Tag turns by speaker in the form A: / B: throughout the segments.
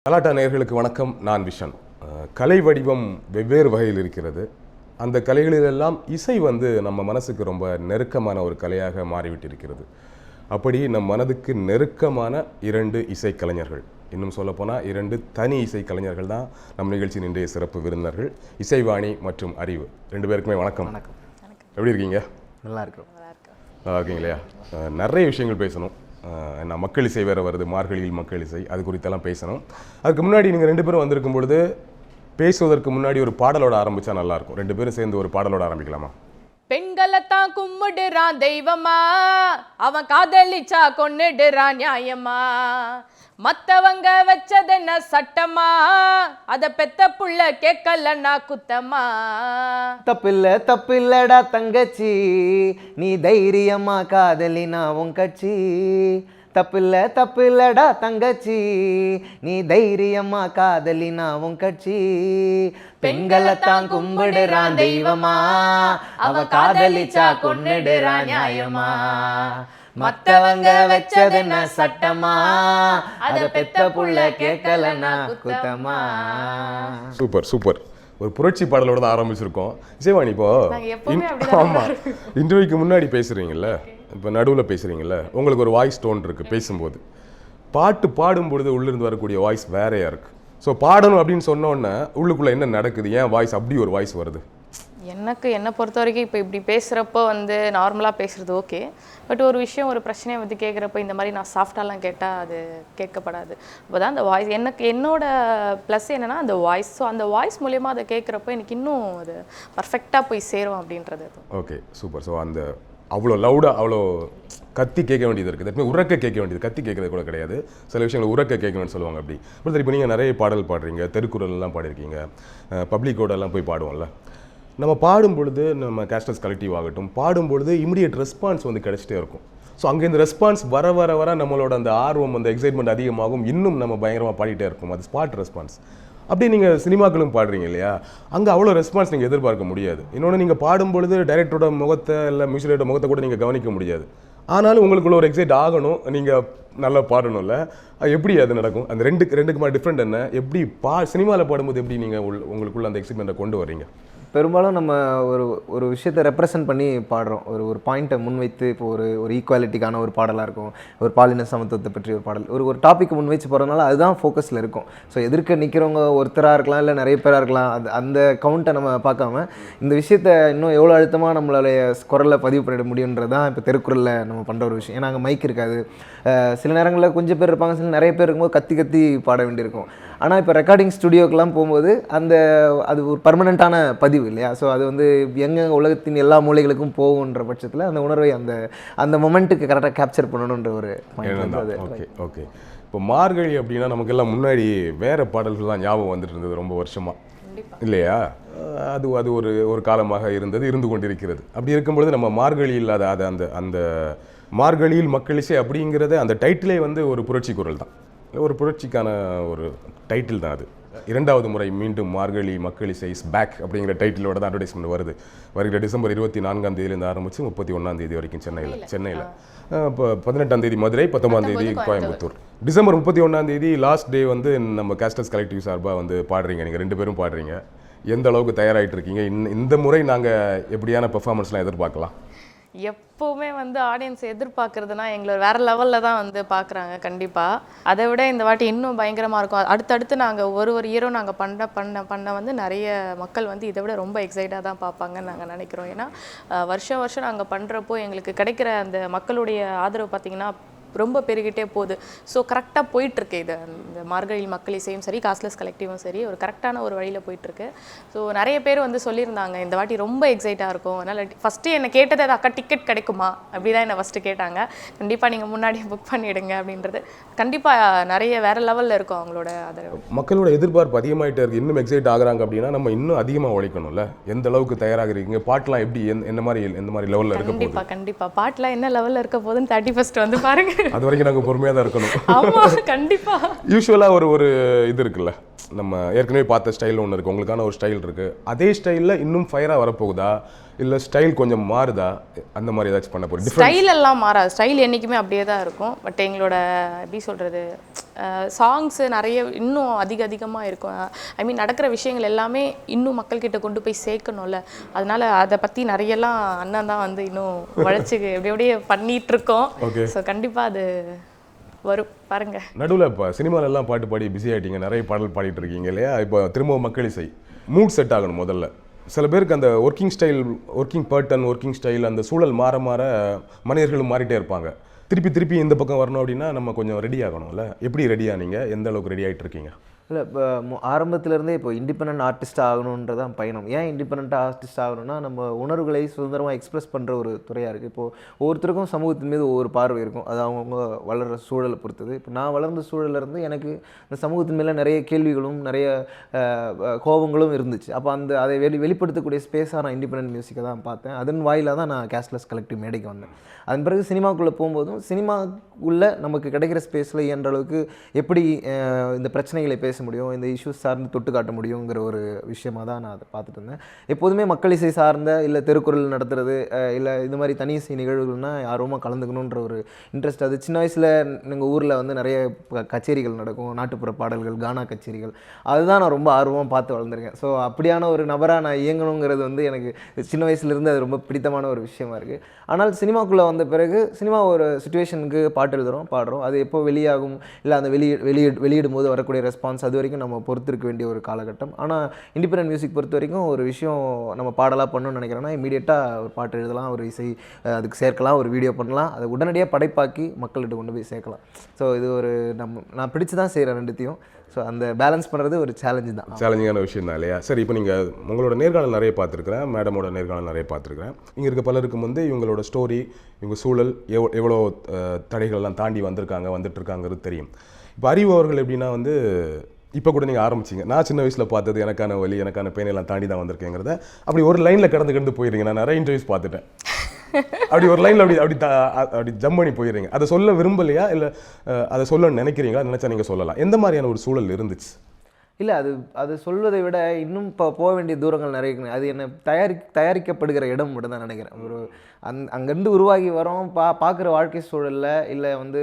A: கலாட்டா நேயர்களுக்கு வணக்கம். நான் விஷன். கலை வடிவம் வெவ்வேறு வகையில் இருக்கிறது. அந்த கலைகளிலெல்லாம் இசை நம்ம மனசுக்கு ரொம்ப நெருக்கமான ஒரு கலையாக மாறிவிட்டிருக்கிறது. அப்படி நம் மனதுக்கு நெருக்கமான 2 இசைக்கலைஞர்கள், இன்னும் சொல்லப்போனால் 2 தனி இசைக்கலைஞர்கள் தான் நம் நிகழ்ச்சியின் இன்றைய சிறப்பு விருந்தினர்கள். இசைவாணி மற்றும் அறிவு 2 பேருக்குமே வணக்கம். எப்படி இருக்கீங்க?
B: நல்லா இருக்கிறோம்.
A: நல்லா இருக்கீங்க இல்லையா? நிறைய விஷயங்கள் பேசணும். நான் மக்கள் இசை வேறு வருது, மார்கழியில் மக்கள் இசை, அது குறித்தெல்லாம் பேசணும். அதுக்கு முன்னாடி நீங்கள் 2 பேரும் வந்திருக்கும் பொழுது பேசுவதற்கு முன்னாடி ஒரு பாடலோட ஆரம்பித்தா நல்லாயிருக்கும். 2 பேரும் சேர்ந்து ஒரு பாடலோட ஆரம்பிக்கலாமா?
C: பெண்களைத்தான் கும்பிடுறான் தெய்வமா, அவன் காதலிச்சா கொன்னுடுறான் நியாயமா, மத்தவங்க வச்சதென்ன சட்டமா, அத பெத்த புள்ள கேட்கலன்னா குத்தமா.
B: தப்பில்லடா தங்கச்சி, நீ தைரியமா காதலினா உன் கட்சி. தப்பில்லடா தங்கச்சி, நீ தைரியமா காதலினா உன் கட்சி. பெண்களைத்தான் கும்பிடுறான் தெய்வமா, அவ காதலிச்சா கொன்னுடுறான் நியாயமா, மத்தவங்க வச்சதென்ன சட்டமா, அத பெத்த புள்ள கேட்கலன்னா குத்தமா.
A: Super super. ஒரு புரட்சி பாடலோட தான் ஆரம்பிச்சிருக்கோம். இசைவாணி, இப்போ ஆமாம், இன்டர்வியூக்கு முன்னாடி பேசுகிறீங்கல்ல, இப்போ நடுவில் பேசுகிறீங்கல்ல, உங்களுக்கு ஒரு வாய்ஸ் டோன் இருக்குது. பேசும்போது பாட்டு பாடும்பொழுது உள்ளிருந்து வரக்கூடிய வாய்ஸ் வேறையாக இருக்குது. ஸோ பாடணும் அப்படின்னு சொன்னோன்னே உள்ளுக்குள்ளே என்ன நடக்குது? ஏன் வாய்ஸ் அப்படி ஒரு வாய்ஸ் வருது?
C: என்னை பொறுத்த வரைக்கும் இப்போ இப்படி பேசுகிறப்போ நார்மலாக பேசுகிறது ஓகே. பட் ஒரு விஷயம், ஒரு பிரச்சனையை கேட்குறப்போ இந்த மாதிரி நான் சாஃப்டாலாம் கேட்டால் அது கேட்கப்படாது. அப்போ தான் அந்த வாய்ஸ் என்னோட ப்ளஸ் என்னென்னா அந்த வாய்ஸ். ஸோ அந்த வாய்ஸ் மூலயமா அதை கேட்குறப்போ எனக்கு இன்னும் அது பர்ஃபெக்டாக போய் சேரும் அப்படின்றது.
A: Okay, super. ஸோ அந்த அவ்வளோ லவுடாக அவ்வளோ கத்தி கேட்க வேண்டியது இருக்குது. தட்மே உறக்க கேட்க வேண்டியது, கத்தி கேட்கறது கூட கிடையாது. சில விஷயங்கள் உறக்க கேட்கணும்னு சொல்லுவாங்க. அப்படி இப்போ நீங்கள் நிறைய பாடல் பாடுறீங்க, தெருக்குறள்லாம் பாடிருக்கீங்க, பப்ளிக்கோடெல்லாம் போய் பாடுவோம்ல. நம்ம பாடும் பொழுது, நம்ம கேஸ்டர்ஸ் கலெக்டிவ் ஆகட்டும், பாடும் பொழுது இமிடியேட் ரெஸ்பான்ஸ் கிடச்சிட்டே இருக்கும். ஸோ அங்கே இந்த ரெஸ்பான்ஸ் வர வர வர நம்மளோட அந்த ஆர்வம், அந்த எக்ஸைட்மெண்ட் அதிகமாகும். இன்னும் நம்ம பயங்கரமாக பாடிட்டே இருக்கும். அது ஸ்பாட் ரெஸ்பான்ஸ். அப்படி நீங்கள் சினிமாக்களும் பாடுறீங்க இல்லையா? அங்கே அவ்வளோ ரெஸ்பான்ஸ் நீங்கள் எதிர்பார்க்க முடியாது. இன்னொன்று, நீங்கள் பாடும்பொழுது டைரக்டரோட முகத்தை இல்லை மியூசிக்கோட முகத்தை கூட நீங்கள் கவனிக்க முடியாது. ஆனாலும் உங்களுக்குள்ள ஒரு எக்ஸைட் ஆகணும், நீங்கள் நல்லா பாடணும்ல. எப்படி அது நடக்கும்? அந்த ரெண்டுக்குமா டிஃப்ரெண்ட் என்ன? எப்படி சினிமாவில் பாடும்போது எப்படி நீங்கள் உங்களுக்குள்ள அந்த எக்ஸைட்மெண்ட்டை கொண்டு வரீங்க?
B: பெரும்பாலும் நம்ம ஒரு விஷயத்தை ரெப்ரசன்ட் பண்ணி பாடுறோம். ஒரு பாயிண்ட்டை முன்வைத்து, இப்போ ஒரு ஈக்குவாலிட்டிக்கான ஒரு பாடலாக இருக்கும், ஒரு பாலின சமத்துவத்தை பற்றி ஒரு பாடல், ஒரு டாப்பிக் முன்வைச்சு போகிறதுனால அதுதான் ஃபோக்கஸில் இருக்கும். ஸோ எதிர்க்க நிற்கிறவங்க ஒருத்தராக இருக்கலாம், இல்லை நிறைய பேராக இருக்கலாம். அந்த கவுண்ட்டை நம்ம பார்க்காம இந்த விஷயத்தை இன்னும் எவ்வளோ அழுத்தமாக நம்மளுடைய குரலில் பதிவு பண்ணிட முடியுன்றது தான் இப்போ தெருக்குறளில் நம்ம பண்ணுற ஒரு விஷயம். ஏன்னா அங்கே மைக் இருக்காது. சில நேரங்களில் கொஞ்சம் பேர் இருப்பாங்க, சில நிறைய பேர் இருக்கும்போது கத்தி கத்தி பாட வேண்டியிருக்கும். ஆனால் இப்போ ரெக்கார்டிங் ஸ்டுடியோக்கெலாம் போகும்போது அது ஒரு பர்மனெண்ட்டான பதிவு இல்லையா? ஸோ அது எங்கே உலகத்தின் எல்லா மூலைகளுக்கும் போகுன்ற பட்சத்தில் அந்த உணர்வை அந்த மொமெண்ட்டுக்கு கரெக்டாக கேப்சர் பண்ணணுன்ற ஒரு பாயிண்ட் அது.
A: Okay okay. இப்போ மார்கழி அப்படின்னா நமக்கெல்லாம் முன்னாடி வேறு பாடல்கள்லாம் ஞாபகம் வந்துட்டு இருந்தது ரொம்ப வருஷமாக இல்லையா? அது ஒரு காலமாக இருந்து கொண்டிருக்கிறது. அப்படி இருக்கும்பொழுது நம்ம மார்கழி இல்லாத அந்த மார்கழியில் மக்கள் இசை அப்படிங்கிறத அந்த டைட்டிலே ஒரு புரட்சி குரல் தான், ஒரு புரட்சிக்கான ஒரு டைட்டில் தான் அது. 2வது முறை மீண்டும் மார்கழி மக்கள் இசை இஸ் பேக் அப்படிங்கிற டைட்டிலோட தான் அட்வர்டைஸ்மெண்ட் வருது. வருகிற டிசம்பர் 24ஆம் தேதியிலேருந்து ஆரம்பித்து 31ஆம் தேதி வரைக்கும் சென்னையில். இப்போ 18ஆம் தேதி மதுரை, 19ஆம் தேதி கோயம்புத்தூர். டிசம்பர் 31ஆம் தேதி லாஸ்ட் டே நம்ம கேஸ்டர்ஸ் கலெக்டிவ் சார்பாக பாடுறீங்க. நீங்கள் 2 பேரும் பாடுறீங்க. எந்த அளவுக்கு தயாராகிட்டு இருக்கீங்க? இந்த முறை நாங்கள் எப்படியான பெர்ஃபார்மன்ஸ்லாம் எதிர்பார்க்கலாம்?
C: எப்போவுமே ஆடியன்ஸ் எதிர்பார்க்குறதுனா எங்களை வேறு லெவலில் தான் பார்க்குறாங்க. கண்டிப்பாக அதை விட இந்த வாட்டி இன்னும் பயங்கரமாக இருக்கும். அடுத்தடுத்து நாங்கள் ஒரு இயரும் நாங்கள் பண்ண நிறைய மக்கள் இதை விட ரொம்ப எக்ஸைட்டாக தான் பார்ப்பாங்கன்னு நாங்கள் நினைக்கிறோம். ஏன்னா வருஷம் நாங்கள் பண்ணுறப்போ எங்களுக்கு கிடைக்கிற அந்த மக்களுடைய ஆதரவு பார்த்திங்கன்னா ரொம்ப பெருகிட்டே போகுது. ஸோ கரெக்டாக போயிட்டுருக்கு. இந்த மார்கழியில் மக்கள் இசையும் சரி, காஸ்ட்லெஸ் கலெக்டிவும் சரி, ஒரு கரெக்டான ஒரு வழியில் போயிட்டுருக்கு. ஸோ நிறைய பேர் சொல்லியிருந்தாங்க இந்த வாட்டி ரொம்ப எக்ஸைட்டாக இருக்கும். அதனால் ஃபஸ்ட்டு என்னை கேட்டது அது அக்கா டிக்கெட் கிடைக்குமா அப்படி தான் என்னை ஃபஸ்ட்டு கேட்டாங்க. கண்டிப்பாக நீங்கள் முன்னாடியே புக் பண்ணிவிடுங்க அப்படின்றது. கண்டிப்பாக நிறைய வேறு லெவலில் இருக்கும் அவங்களோட ஆதரவு.
A: மக்களோட எதிர்பார்ப்பு அதிகமாகிட்டே இருக்குது. இன்னும் எக்ஸைட் ஆகுறாங்க அப்படின்னா நம்ம இன்னும் அதிகமாக உழைக்கணும்ல. எந்த அளவுக்கு தயாராகிறீங்க? பாட்டெலாம் எப்படி எந்த மாதிரி லெவலில் இருக்க?
C: கண்டிப்பாக பாட்டெலாம் என்ன லெவலில் இருக்க போதுன்னு 31 பாருங்கள்.
A: அது வரைக்கும் நாங்கள் பொறுமையாக தான் இருக்கணும்.
C: ஆமாம், கண்டிப்பாக.
A: யூஸ்வலாக ஒரு இது இருக்குல்ல, நம்ம ஏற்கனவே பார்த்த ஸ்டைல் ஒன்று இருக்குது, உங்களுக்கான ஒரு ஸ்டைல் இருக்குது, அதே ஸ்டைலில் இன்னும் ஃபயராக வரப்போகுதா இல்லை ஸ்டைல் கொஞ்சம் மாறுதா, அந்த மாதிரி ஏதாச்சும் பண்ண போகிறோம்?
C: ஸ்டைல் எல்லாம் மாறாது, ஸ்டைல் என்றைக்குமே அப்படியே தான் இருக்கும். பட் எங்களோட எப்படி சொல்கிறது, சாங்ஸு நிறைய இன்னும் அதிகமாக இருக்கும். ஐ மீன் நடக்கிற விஷயங்கள் எல்லாமே இன்னும் மக்கள்கிட்ட கொண்டு போய் சேர்க்கணும்ல, அதனால் அதை பற்றி நிறையெல்லாம் அண்ணன் தான் வந்து இன்னும் உழைச்சி எப்படியே பண்ணிகிட்ருக்கோம். ஸோ கண்டிப்பாக அது வரும் பாருங்க.
A: நடுவில் இப்போ சினிமாலெல்லாம் பாட்டு பாடி பிஸி ஆகிட்டீங்க, நிறைய பாடல் பாடிட்டு இருக்கீங்க இல்லையா? இப்போ திரும்ப மக்கள் இசை மூட் செட் ஆகணும் முதல்ல. சில பேருக்கு அந்த working style, working pattern, working style, அந்த சூழல் மாற மாற மனிதர்களும் மாறிட்டே இருப்பாங்க. திருப்பி இந்த பக்கம் வரணும் அப்படின்னா நம்ம கொஞ்சம் ரெடி ஆகணும்ல. எப்படி ரெடியாக நீங்கள் எந்த அளவுக்கு ரெடி ஆகிட்டு இருக்கீங்க?
B: இல்லை, இப்போ ஆரம்பத்துலேருந்தே இப்போ இண்டிபெண்ட் ஆர்டிஸ்ட் ஆகணுன்றதான் பயணம். ஏன் இண்டிபெண்ட் ஆர்டிஸ்ட் ஆகணும்னா, நம்ம உணர்வுகளை சுதந்திரமாக எக்ஸ்பிரஸ் பண்ணுற ஒரு துறையாக இருக்குது. இப்போது ஒவ்வொருத்தருக்கும் சமூகத்தின் மீது ஒவ்வொரு பார்வை இருக்கும், அது அவங்கவுங்க வளர்கிற சூழலை பொறுத்தது. இப்போ நான் வளர்ந்த சூழலேருந்து எனக்கு இந்த சமூகத்தின் மேலே நிறைய கேள்விகளும் நிறைய கோபங்களும் இருந்துச்சு. அப்போ அதை வெளிப்படுத்தக்கூடிய ஸ்பேஸாக நான் இண்டிபெண்ட் மியூசிக்கை தான் பார்த்தேன். அதன் வாயிலாக தான் நான் கேஷ்லெஸ் கலெக்டிவ் மேடைக்கு வந்தேன். அதன் பிறகு சினிமாவுக்குள்ளே போகும்போதும் சினிமாவுக்குள்ளே நமக்கு கிடைக்கிற ஸ்பேஸில் இயன்ற அளவுக்கு எப்படி இந்த பிரச்சனைகளை பேச முடியும், இந்த இஷ்யூஸ் சார்ந்து தொட்டு காட்ட முடியுங்கிற ஒரு விஷயமாக தான் நான் அதை பார்த்துட்டு இருந்தேன். எப்போதுமே மக்கள் இசை சார்ந்த இல்லை திருக்குறள் நடத்துறது இல்லை இது மாதிரி தனி இசை நிகழ்வுகள்னால் ஆர்வமாக கலந்துக்கணுன்ற ஒரு இன்ட்ரெஸ்ட். அது சின்ன வயசில் எங்கள் ஊரில் வந்து நிறைய கச்சேரிகள் நடக்கும், நாட்டுப்புற பாடல்கள், கானா கச்சேரிகள், அதுதான் நான் ரொம்ப ஆர்வமாக பார்த்து வளர்ந்துருக்கேன். ஸோ அப்படியான ஒரு நபராக நான் இயங்கணுங்கிறது வந்து எனக்கு சின்ன வயசுலேருந்து அது ரொம்ப பிடித்தமான ஒரு விஷயமா இருக்குது. ஆனால் சினிமாக்குள்ளே வந்த பிறகு சினிமா ஒரு சுச்சுவேஷனுக்கு பாட்டு எழுதுகிறோம், பாடுறோம், அது எப்போ வெளியாகும் இல்லை அந்த வெளியிடும் போது வரக்கூடிய ரெஸ்பான்ஸ், அது வரைக்கும் நம்ம பொறுத்திருக்க வேண்டிய ஒரு காலகட்டம். ஆனால் இண்டிபெண்டன்ட் மியூசிக் பொறுத்த வரைக்கும் ஒரு விஷயம் நம்ம பாடலாக பண்ணணும்னு நினைக்கிறோன்னா இமீடியட்டாக ஒரு பாட்டு எழுதலாம், ஒரு இசை அதுக்கு சேர்க்கலாம், ஒரு வீடியோ பண்ணலாம், அதை உடனடியாக படைப்பாக்கி மக்கள்கிட்ட கொண்டு போய் சேர்க்கலாம். ஸோ இது ஒரு நான் பிடிச்சி தான் செய்கிறேன் ரெண்டுத்தையும். ஸோ அந்த பேலன்ஸ் பண்ணுறது ஒரு சேலஞ்சு தான்,
A: சேலஞ்சிங்கான விஷயம் தான் இல்லையா? சரி, இப்போ நீங்கள் உங்களோட நேர்காணல் நிறைய பார்த்துருக்குறேன், மேடமோட நேர்காணல் நிறைய பார்த்துருக்குறேன். இங்கே இருக்க பலருக்கு வந்து இவங்களோட ஸ்டோரி, இவங்க சூழல் எவ்வளோ தடைகள்லாம் தாண்டி வந்துட்டுருக்காங்கிறது தெரியும். இப்போ அறிவு அவர்கள் எப்படின்னா வந்து இப்போ கூட நீங்கள் ஆரம்பிச்சிங்க, நான் சின்ன வயசில் பார்த்தது எனக்கான வலி, எனக்கான பேனையெல்லாம் தாண்டி தான் வந்திருக்கேங்கிறத அப்படி ஒரு லைனில் கடந்து போயிடுறீங்க. நான் நிறைய இன்டர்வியூஸ் பார்த்துட்டேன், அப்படி ஒரு லைனில் அப்படி ஜம்ப் பண்ணி போயிடுறீங்க. அதை சொல்ல விரும்பலையா இல்லை அதை சொல்ல நினைக்கிறீங்களா? நினச்சா நீங்கள் சொல்லலாம். எந்த மாதிரியான ஒரு சூழல் இருந்துச்சு?
B: இல்லை, அது சொல்வதை விட இன்னும் இப்போ போக வேண்டிய தூரங்கள் நிறைய இருக்குது. அது என்ன தயாரிக்கப்படுகிற இடம் மட்டும் தான் நினைக்கிறேன். ஒரு அங்கேருந்து உருவாகி வரோம், பார்க்குற வாழ்க்கை சூழலில் இல்லை வந்து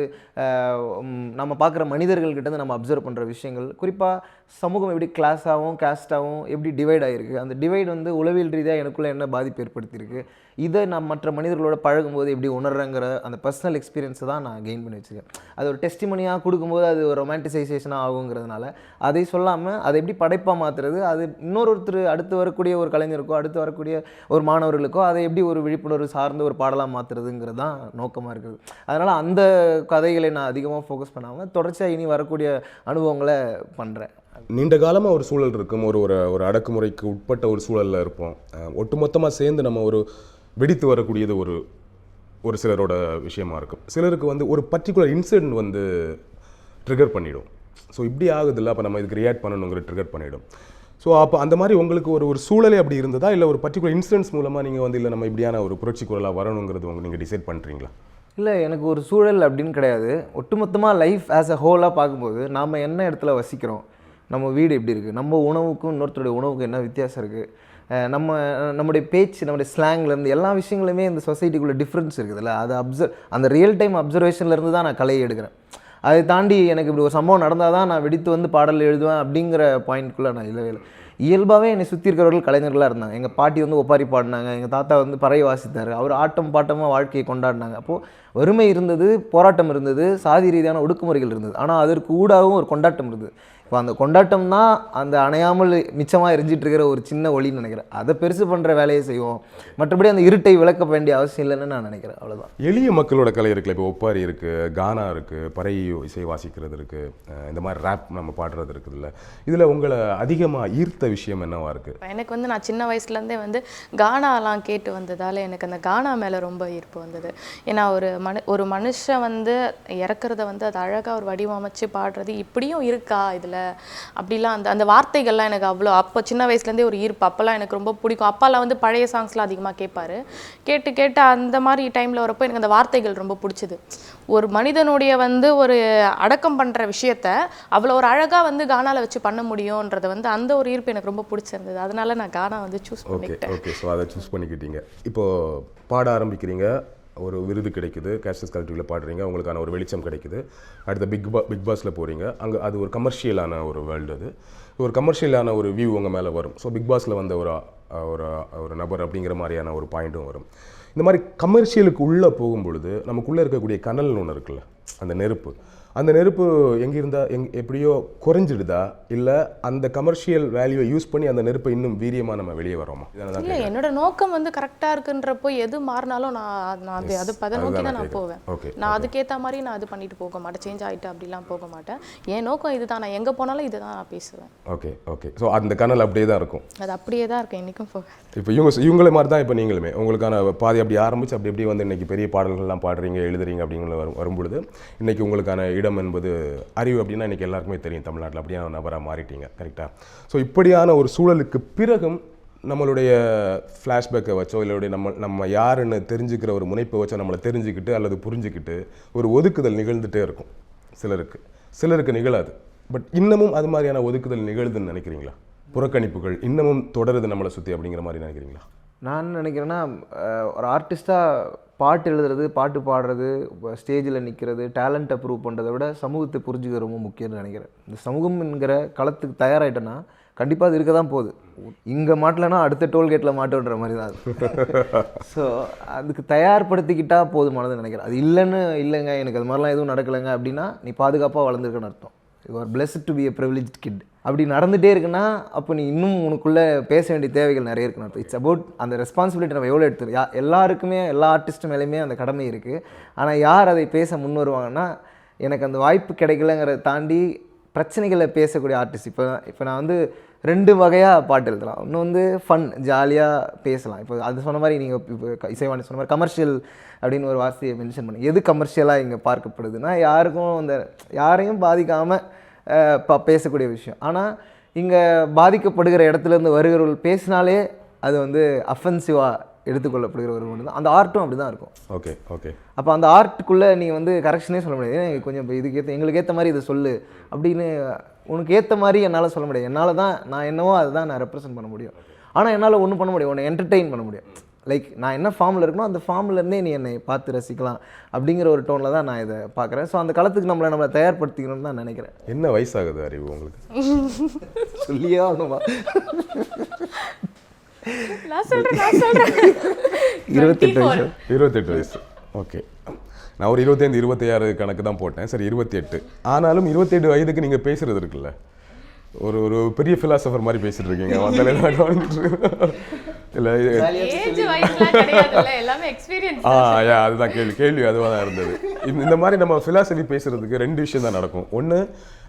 B: நம்ம பார்க்குற மனிதர்கள்கிட்ட நம்ம அப்சர்வ் பண்ணுற விஷயங்கள், குறிப்பாக சமூகம் எப்படி கிளாஸாகவும் கேஸ்டாகவும் எப்படி டிவைட் ஆகிருக்கு, அந்த டிவைட் வந்து உளவியல் ரீதியாக எனக்குள்ளே என்ன பாதிப்பு ஏற்படுத்தியிருக்கு, இதை நான் மற்ற மனிதர்களோட பழகும்போது எப்படி உணர்றேங்கிற அந்த பர்சனல் எக்ஸ்பீரியன்ஸை தான் நான் கெயின் பண்ணி வச்சுருக்கேன். அது ஒரு டெஸ்டிமனியாக கொடுக்கும்போது அது ஒரு ரொமான்டிசைசேஷனாக ஆகுங்கிறதுனால அதை சொல்லாமல் அதை எப்படி படைப்பாக மாற்றுறது, அது இன்னொருத்தர் அடுத்து வரக்கூடிய ஒரு கலைஞருக்கோ அடுத்து வரக்கூடிய ஒரு மாணவர்களுக்கோ அதை எப்படி ஒரு விழிப்புணர்வு சார்ந்த ஒரு பாடலாக மாற்றுறதுங்கிறது தான் நோக்கமாக இருக்குது. அதனால் அந்த கதைகளை நான் அதிகமாக ஃபோக்கஸ் பண்ணாமல் தொடர்ச்சியாக இனி வரக்கூடிய அனுபவங்களை பண்ணுறேன்.
A: நீண்ட காலமாக ஒரு சூழல் இருக்கும், ஒரு அடக்குமுறைக்கு உட்பட்ட ஒரு சூழலில் இருப்போம். ஒட்டுமொத்தமாக சேர்ந்து நம்ம ஒரு வெடித்து வரக்கூடியது ஒரு சிலரோட விஷயமா இருக்கும். சிலருக்கு வந்து ஒரு பர்டிகுலர் இன்சிடென்ட் வந்து ட்ரிகர் பண்ணிடும். ஸோ இப்படி ஆகுதில்ல, அப்போ நம்ம இதுக்கு ரியாக்ட் பண்ணணுங்கிற ட்ரிகர் பண்ணிவிடும். ஸோ அப்போ அந்த மாதிரி உங்களுக்கு ஒரு சூழலே அப்படி இருந்ததா, இல்லை ஒரு பர்டிகுலர் இன்சிடென்ட்ஸ் மூலமாக நீங்கள் வந்து இல்லை நம்ம இப்படியான ஒரு புரட்சி குரலாக வரணுங்கிறது நீங்கள் டிசைட் பண்ணுறீங்களா?
B: இல்லை, எனக்கு ஒரு சூழல் அப்படின்னு கிடையாது. ஒட்டுமொத்தமாக லைஃப் ஆஸ் அ ஹோலாக பார்க்கும்போது நாம் என்ன இடத்துல வசிக்கிறோம், நம்ம வீடு எப்படி இருக்குது, நம்ம உணவுக்கும் இன்னொருத்தருடைய உணவுக்கும் என்ன வித்தியாசம் இருக்குது, நம்முடைய பேச்சு, நம்முடைய ஸ்லாங்லேருந்து எல்லா விஷயங்களுமே இந்த சொசைட்டிக்குள்ளே டிஃப்ரென்ஸ் இருக்குதுல்ல, அதை அந்த ரியல் டைம் அப்சர்வேஷன்லேருந்து தான் நான் கலையை எடுக்கிறேன். அதை தாண்டி எனக்கு இப்படி ஒரு சம்பவம் நடந்தால் தான் நான் வெடித்து வந்து பாடல் எழுதுவேன் அப்படிங்கிற பாயிண்ட்குள்ளே நான் இல்லவே இல்லை. இயல்பாகவே என்னை சுற்றி இருக்கிறவர்கள் கலைஞர்களாக இருந்தாங்க. எங்கள் பாட்டி வந்து ஒப்பாரி பாடினாங்க, எங்கள் தாத்தா வந்து பறை வாசித்தார், அவர் ஆட்டம் பாட்டமாக வாழ்க்கையை கொண்டாடினாங்க. அப்போது வறுமை இருந்தது, போராட்டம் இருந்தது, சாதி ரீதியான ஒடுக்குமுறைகள் இருந்தது, ஆனால் அதற்கு ஊடாகவும் ஒரு கொண்டாட்டம் இருந்தது. இப்போ அந்த கொண்டாட்டம் தான் அந்த அணையாமல் மிச்சமாக எரிஞ்சிட்டு இருக்கிற ஒரு சின்ன ஒளின்னு நினைக்கிறேன். அதை பெருசு பண்ணுற வேலையை செய்வோம், மற்றபடி அந்த இருட்டை விளக்க வேண்டிய அவசியம் இல்லைன்னு நான் நினைக்கிறேன். அவ்வளோதான்.
A: எளிய மக்களோட கலை இருக்குல்ல, இப்போ ஒப்பாரி இருக்குது, கானா இருக்குது, பறை இசை வாசிக்கிறது இருக்குது, இந்த மாதிரி ரேப் நம்ம பாடுறது இருக்குதுல்ல, இதில் உங்களை அதிகமாக ஈர்த்த விஷயம் என்னவா இருக்குது?
C: எனக்கு வந்து நான் சின்ன வயசுலேருந்தே வந்து கானாலாம் கேட்டு வந்ததால் எனக்கு அந்த கானா மேலே ரொம்ப ஈர்ப்பு வந்தது. ஏன்னா ஒரு மனுஷன் வந்து இறக்குறத வந்து அது அழகாக ஒரு வடிவமைச்சு பாடுறது இப்படியும் இருக்கா இதில் அப்படிலாம் அந்த வார்த்தைகள்லாம் எனக்கு அவ்வளோ அப்போ சின்ன வயசுலேருந்தே ஒரு ஈர்ப்பு. அப்போல்லாம் எனக்கு ரொம்ப பிடிக்கும். அப்பாலாம் வந்து பழைய சாங்ஸ்லாம் அதிகமாக கேட்பாரு. கேட்டு அந்த மாதிரி டைமில் வரப்போ எனக்கு அந்த வார்த்தைகள் ரொம்ப பிடிச்சிது. ஒரு மனிதனுடைய வந்து ஒரு அடக்கம் பண்ணுற விஷயத்த அவ்வளோ ஒரு அழகாக வந்து கானாவில் வச்சு பண்ண முடியும்ன்றத வந்து அந்த ஒரு ஈர்ப்பு எனக்கு ரொம்ப பிடிச்சிருந்தது. அதனால நான் கானா வந்து சூஸ் பண்ணிக்கிட்டேன்.
A: ஓகே, ஸோ அதை சூஸ் பண்ணிக்கிட்டீங்க. இப்போது பாட ஆரம்பிக்கிறீங்க, ஒரு விருது கிடைக்குது, கேஸ்டஸ் கலெக்டிவில் பாடுறீங்க, உங்களுக்கான ஒரு வெளிச்சம் கிடைக்குது. அடுத்த பிக் பாஸில் போகிறீங்க. அங்கே அது ஒரு கமர்ஷியலான ஒரு வேர்ல்டு. அது ஒரு கமர்ஷியலான ஒரு வியூ உங்கள் மேலே வரும். ஸோ பிக் பாஸில் வந்த ஒரு நபர் அப்படிங்கிற மாதிரியான ஒரு பாயிண்ட்டும் வரும். இந்த மாதிரி கமர்ஷியலுக்கு உள்ளே போகும்பொழுது நமக்குள்ளே இருக்கக்கூடிய கனல்னு ஒன்று இருக்குல்ல, அந்த நெருப்பு எங்கே இருந்தால் எப்படியோ குறைஞ்சிடுதா, இல்லை அந்த கமர்ஷியல் வேல்யூவை யூஸ் பண்ணி அந்த நெருப்பை இன்னும் வீரியமாக நம்ம வெளியே வரோமா?
C: இல்லை, என்னோட நோக்கம் வந்து கரெக்டாக இருக்குன்றப்போ எது மாறினாலும் நான் அதை நோக்கி தான் நான் போவேன். நான் அதுக்கேற்ற மாதிரி நான் அது பண்ணிட்டு போக மாட்டேன், சேஞ்ச் ஆகிட்டு அப்படிலாம் போக மாட்டேன். என் நோக்கம் இதுதான், நான் எங்கே போனாலும் இதுதான் நான் பேசுவேன்.
A: ஓகே. ஸோ அந்த கனல் அப்படியே தான் இருக்கும்.
C: அது அப்படியே தான் இருக்கும், என்றைக்கும் போக.
A: இப்போ இவங்களே மாதிரி தான் இப்போ நீங்களுமே உங்களுக்கான பாதி அப்படி ஆரம்பித்து அப்படி வந்து இன்றைக்கி பெரிய பாடல்கள்லாம் பாடுறீங்க, எழுதுறீங்க அப்படிங்கிற வரும்பொழுது இன்றைக்கி உங்களுக்கான இடம் என்பது அறிவு அப்படின்னா இன்றைக்கி எல்லாருக்குமே தெரியும். தமிழ்நாட்டில் அப்படியே நபராக மாறிட்டீங்க, கரெக்டாக? ஸோ இப்படியான ஒரு சூழலுக்கு பிறகும் நம்மளுடைய ஃப்ளாஷ்பேக்கை வச்சோ இல்லை நம்ம யாருன்னு தெரிஞ்சுக்கிற ஒரு முனைப்பை வச்சோ நம்மளை தெரிஞ்சுக்கிட்டு அல்லது புரிஞ்சுக்கிட்டு ஒரு ஒதுக்குதல் நிகழ்ந்துகிட்டே இருக்கும். சிலருக்கு நிகழாது. பட் இன்னமும் அது மாதிரியான ஒதுக்குதல் நிகழுதுன்னு நினைக்கிறீங்களா? புறக்கணிப்புகள் இன்னமும் தொடருது நம்மளை சுற்றி அப்படிங்கிற மாதிரி நினைக்கிறீங்களா?
B: நான் நினைக்கிறேன்னா, ஒரு ஆர்டிஸ்ட்டாக பாட்டு எழுதுறது, பாட்டு பாடுறது, ஸ்டேஜில் நிற்கிறது, டேலண்ட்டை ப்ரூவ் பண்ணுறதை விட சமூகத்தை புரிஞ்சுக்க ரொம்ப முக்கியம்னு நினைக்கிறேன். இந்த சமூகம் என்கிற களத்துக்கு தயாராகிட்டேன்னா கண்டிப்பாக அது இருக்க தான் போகுது. இங்கே மாட்டலைன்னா அடுத்த டோல்கேட்டில் மாட்டுன்ற மாதிரி தான் அது. ஸோ அதுக்கு தயார்படுத்திக்கிட்டால் போதுமானதுன்னு நினைக்கிறேன். அது இல்லைங்க எனக்கு அது மாதிரிலாம் எதுவும் நடக்கலைங்க அப்படின்னா நீ பாதுகாப்பாக வளர்ந்துருக்குன்னு அர்த்தம். You are blessed to be a privileged kid. அப்படி நடந்துகிட்டே இருக்குன்னா அப்போ நீ இன்னும் உனக்குள்ளே பேச வேண்டிய தேவைகள் நிறைய இருக்குன்னு அர்த்தம். இட்ஸ் அபவுட் அந்த ரெஸ்பான்சிபிலிட்டி நம்ம எவ்வளோ எடுத்துருக்கோம். எல்லாருக்குமே, எல்லா ஆர்டிஸ்ட் மேலேயுமே அந்த கடமை இருக்குது. ஆனால் யார் அதை பேச முன் வருவாங்கன்னா, எனக்கு அந்த வாய்ப்பு கிடைக்கலங்கிறத தாண்டி பிரச்சனைகளை பேசக்கூடிய ஆர்டிஸ்ட். இப்போ நான் வந்து 2 வகையாக பாட்டு எழுதலாம். ஒன்று வந்து ஃபன், ஜாலியாக பேசலாம். இப்போ அது சொன்ன மாதிரி நீங்கள் இப்போ இசைவாணி சொன்ன மாதிரி கமர்ஷியல் அப்படின்னு ஒரு வார்த்தையை மென்ஷன் பண்ணி, எது கமர்ஷியலாக இங்கே பார்க்கப்படுதுன்னா யாருக்கும் யாரையும் பாதிக்காமல் பேசக்கூடிய விஷயம். ஆனால் இங்கே பாதிக்கப்படுகிற இடத்துலேருந்து வருகிறவர்கள் பேசினாலே அது வந்து அஃபென்சிவாக எடுத்துக்கொள்ளப்படுகிற ஒரு ஒன்று தான். அந்த ஆர்ட்டும் அப்படி தான் இருக்கும்.
A: ஓகே.
B: அப்போ அந்த ஆர்ட்டுக்குள்ளே நீங்கள் வந்து கரெக்ஷனே சொல்ல முடியாது. கொஞ்சம் இப்போ எங்களுக்கு ஏற்ற மாதிரி இதை சொல்லு அப்படின்னு உனக்கு ஏற்ற மாதிரி என்னால் சொல்ல முடியாது. என்னால் தான் நான் என்னவோ அதுதான் நான் ரெப்ரசென்ட் பண்ண முடியும். ஆனால் என்னால் ஒன்றும் பண்ண முடியும், உன்னை என்டர்டெயின் பண்ண முடியும். லைக் நான் என்ன ஃபார்மில் இருக்கணும் அந்த ஃபார்ம்லேருந்தே நீ என்னை பார்த்து ரசிக்கலாம் அப்படிங்கிற ஒரு டோனில் தான் நான் இதை பார்க்குறேன். ஸோ அந்த காலத்துக்கு நம்மளை தயார்படுத்திக்கணும்னு தான் நினைக்கிறேன்.
A: என்ன வயசாகுது அறிவு உங்களுக்கு?
B: சொல்லியே ஆகணுமா?
A: 28 வயசு. ஓகே, நான் ஒரு 25-26 கணக்கு தான் போட்டேன். சரி, 28. ஆனாலும் 28 வயதுக்கு நீங்கள் பேசுகிறது இருக்குல்ல, ஒரு பெரிய ஃபிலாசபர் மாதிரி பேசிட்டு இருக்கீங்க. அதுதான் கேள்வி அதுவாக தான் இருந்தது. இந்த மாதிரி நம்ம ஃபிலாசபி பேசுறதுக்கு 2 விஷயம் தான் நடக்கும். ஒன்று,